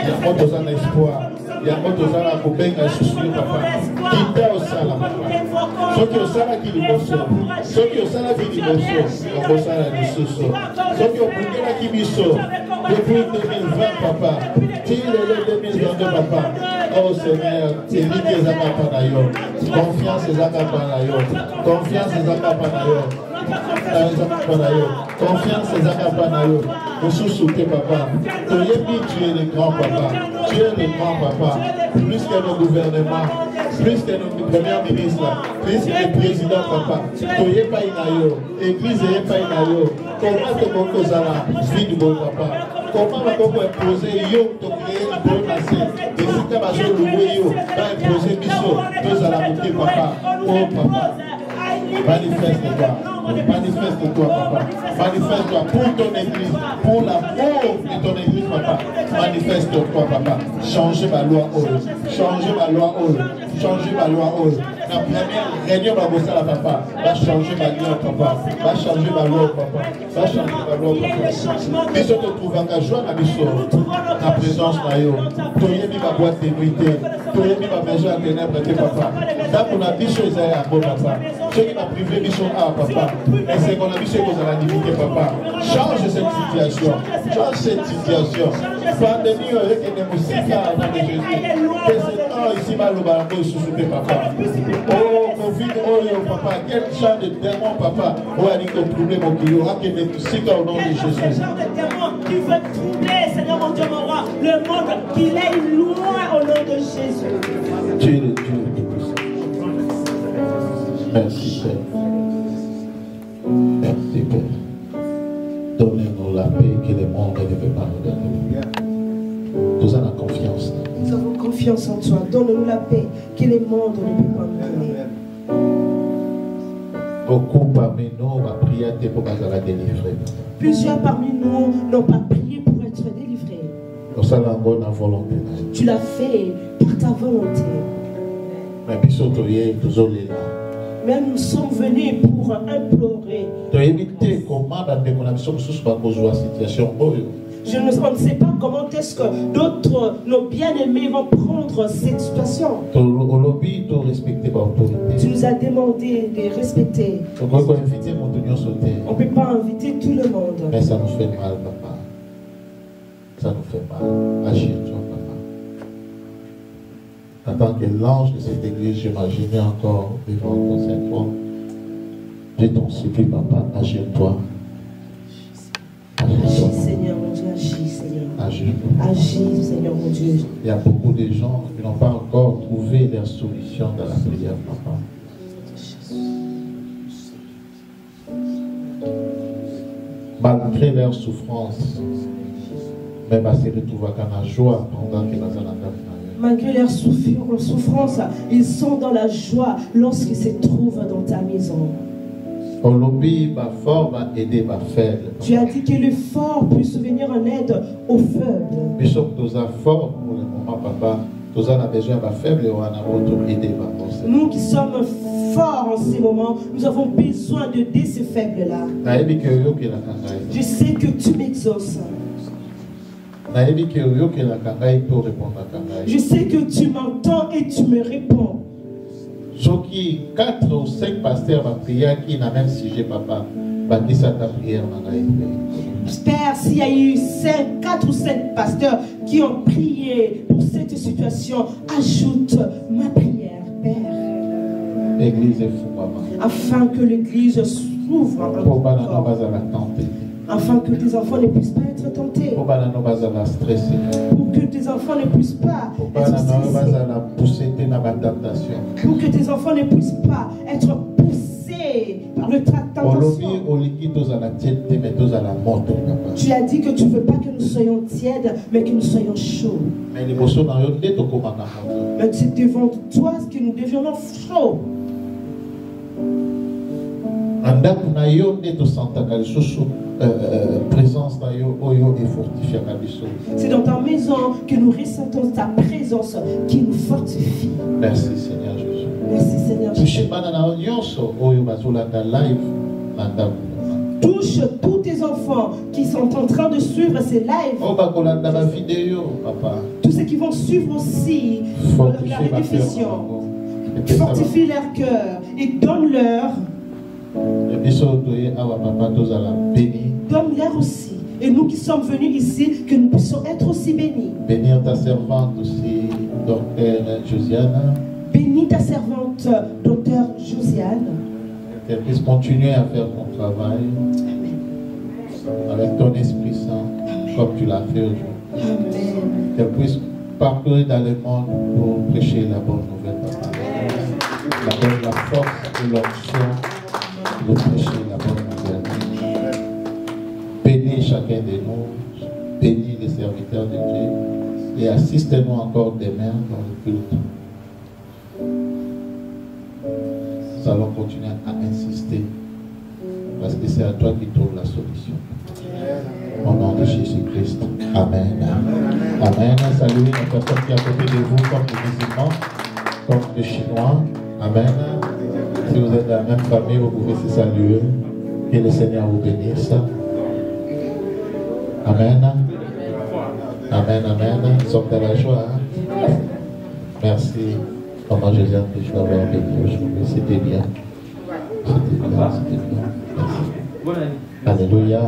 a beaucoup d'espoir. Il y a beaucoup de coubenga susuri, papa. Quitte au sala, papa. Ceux qui au sala qui liboso. Ceux qui au sala qui liboso. On sala de soso. Ceux qui au bouquet qui biso. Depuis 2020, papa. Till le 2022, papa. Oh Seigneur, évite les acapanayo. Confiance les acapanayo. Confiance les acapanayo. Confiance les acapanayo. Nous sous-soutenons, papa. Tu es le grand papa. Tu es le grand papa. Plus que nos gouvernements, plus que nos premiers ministres, plus que les présidents, papa. Tu n'es pas inayo. Église n'est pas inayo. Comment te montres à la vie du bon papa? Comment on va imposer yo, tu créer un bon passé? Et si tu as besoin de yo, tu vas imposer biso, tu vas la monter, papa. Oh, papa. Manifeste-toi, manifeste-toi, papa. Manifeste-toi pour ton église, pour l'amour de ton église, papa. Manifeste-toi, papa. Changez ma loi, changez ma loi, changez ma loi, la première réunion va bosser la papa. Va changer ma loi, papa. Va changer ma loi, papa. Va changer ma loi, papa. Biso te trouve engagé à biso. La présence na yo. Toye mi ma boîte de nuit. Toye mi ma maison à ténèbres, papa. Tant qu'on a biso, ils aient un bon papa. Ceux qui m'ont privé biso à papa. Et c'est qu'on a biso aux la divinité, papa. Change cette situation. Change cette situation. Pandémie, avec les moussika avant de Jésus. Que ce temps ici, mal au balango, sous-souté, papa. Oh, Covid, oh, papa, quel genre de démon, papa, oh, il y a des problèmes qui y aura que des moussika au nom de Jésus. Quel genre de démon qui veut troubler, Seigneur mon Dieu, mon roi, le monde, qu'il aille loin au nom de Jésus. Tu es le Dieu de puissance. Merci, Père. Merci, Père. Donnez-nous la paix que le monde ne peut pas nous donner. Nous avons confiance. Nous avons confiance en toi. Donne-nous la paix que le monde ne peut pas nous donner. Beaucoup parmi nous ont prié pour la délivrer. Plusieurs parmi nous n'ont pas prié pour être délivrés. Tu l'as fait par ta volonté. Mais nous sommes venus pour implorer. On ne sait pas comment est-ce que d'autres, nos bien-aimés, vont prendre cette situation. Tu nous as demandé de respecter. On ne peut pas inviter tout le monde. Mais ça nous fait mal, papa. Ça nous fait mal. Agis-toi, papa. En tant que l'ange de cette église, j'imaginais encore devant ton Saint-Fond. Je t'en supplie, papa, agis-toi. Agis, Seigneur mon Dieu, agis, Seigneur. Agis, Seigneur mon Dieu. Il y a beaucoup de gens qui n'ont pas encore trouvé leur solution dans la prière, papa. Malgré leur souffrance, même à se retrouver dans la joie pendant que nous allons. Malgré leur souffrance, ils sont dans la joie lorsqu'ils se trouvent dans ta maison. Tu as dit que le fort puisse venir en aide aux faibles. Nous qui sommes forts en ces moments, nous avons besoin d'aider ces faibles-là. Je sais que tu m'exauces. Je sais que tu m'entends et tu me réponds. 4 ou 5 pasteurs vont prier qui n'a même sujet, papa. Père, s'il y a eu 4 ou 5 pasteurs qui ont prié pour cette situation, ajoute ma prière, Père. L'église est fou, maman. Afin que l'église s'ouvre afin que tes enfants ne puissent pas être tentés. Pour que tes enfants ne puissent pas être stressés. Pour que tes enfants ne puissent pas être poussés par le tentation. Tu as dit que tu ne veux pas que nous soyons tièdes, mais que nous soyons chauds. Mais c'est devant toi que nous devions chauds. C'est dans ta maison que nous ressentons ta présence qui nous fortifie. Merci Seigneur Jésus. Merci Seigneur. Touchez banana nyonso oyo bazolanda live na ndako. Touche tous tes enfants qui sont en train de suivre ces lives. Oh bakolanda ba vidéo papa. Tous ceux qui vont suivre aussi la rediffusion. Fortifie leur cœur et donne-leur. Donne-leur aussi. Et nous qui sommes venus ici, que nous puissions être aussi bénis. Bénir ta servante aussi, docteur Josiane. Bénis ta servante, docteur Josiane. Qu'elle puisse continuer à faire ton travail. Amen. Avec ton Esprit Saint, comme tu l'as fait aujourd'hui. Amen. Qu'elle puisse parcourir dans le monde pour prêcher la bonne nouvelle. Avec la force et l'onction de prêcher la bonne nouvelle. Bénis chacun de nous, bénis les serviteurs de Dieu et assiste-nous encore demain dans le culte. Nous allons continuer à insister parce que c'est à toi qui trouves la solution. Au nom de Jésus-Christ. Amen. Amen. Saluez les personnes qui sont à côté de vous comme des musulmans, comme des Chinois. Amen. Si vous êtes dans la même famille, vous pouvez se saluer. Que le Seigneur vous bénisse. Amen. Amen, amen. Nous sommes dans la joie. Merci. Comment je viens de l'avoir béni aujourd'hui. C'était bien. C'était bien, c'était bien. Merci. Alléluia.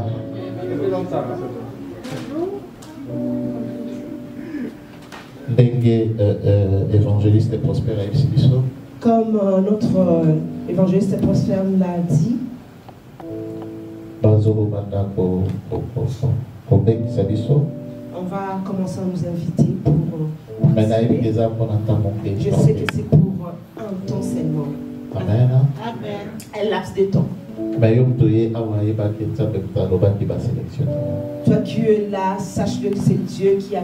Dengue évangéliste et prospère à Exibiso. Comme notre évangéliste prospère l'a dit, on va commencer à nous inviter pour participer. Je sais que c'est pour un temps seulement. Amen. Amen. Un laps de temps. Toi qui es là, sache-le que c'est Dieu qui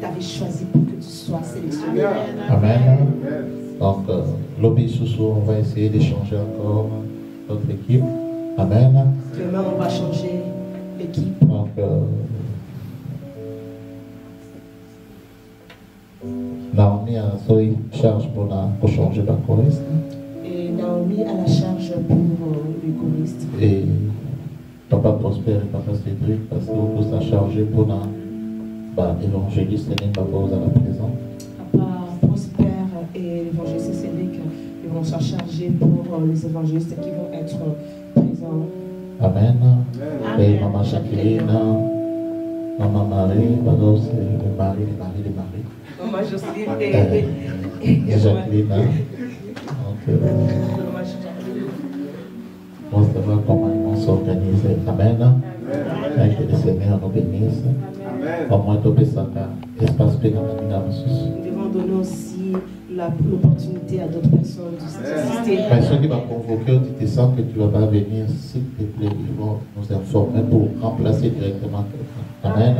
t'avait choisi pour que tu sois sélectionné. Amen. Donc, lobby sous on va essayer d'échanger encore notre équipe. Amen. Demain, on va changer l'équipe. Donc, Naomi a une charge pour changer la choriste. Et Naomi a la charge pour les choristes. Et Papa Prosper et Papa Cédric, parce que vous tous a chargé pour l'évangéliste et les papas à la présence. Papa Prosper et l'évangéliste Cédric, ils vont se charger pour les évangélistes qui vont être présents. Amen. Amen. Et Maman Jacqueline, Maman Marie, Maman Marie. Maman Jocelyne et Jacqueline. On va savoir comment ils vont s'organiser. Amen. Et que le Seigneur nous bénisse. Au moins, tu peux savoir l'espace pédagogique. Nous devons donner aussi l'opportunité à d'autres personnes d'assister. Ceux qui vont convoquer, tu te sens que tu ne vas pas venir, s'il te plaît, ils vont nous informer pour remplacer directement quelqu'un. Amen.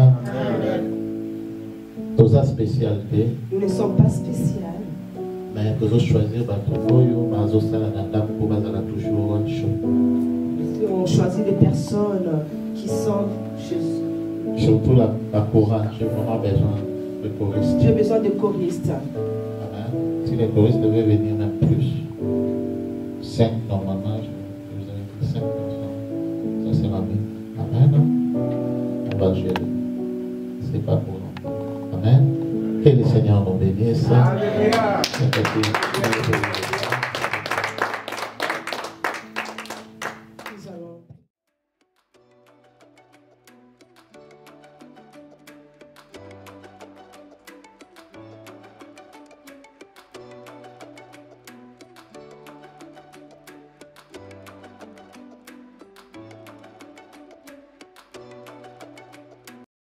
Dans sa spécialité. Nous ne sommes pas spéciales. Mais nous allons choisir on choisit des personnes qui sont surtout la chorale. J'ai vraiment besoin de choristes. J'ai besoin de choristes. Amen. Si les choristes devaient venir même plus, 5 normalement, je vous avais dit 5 personnes. Ça sera bien. Amen. On va gérer. C'est pas pour nous. Amen. Que le Seigneur nous bénisse. Amen.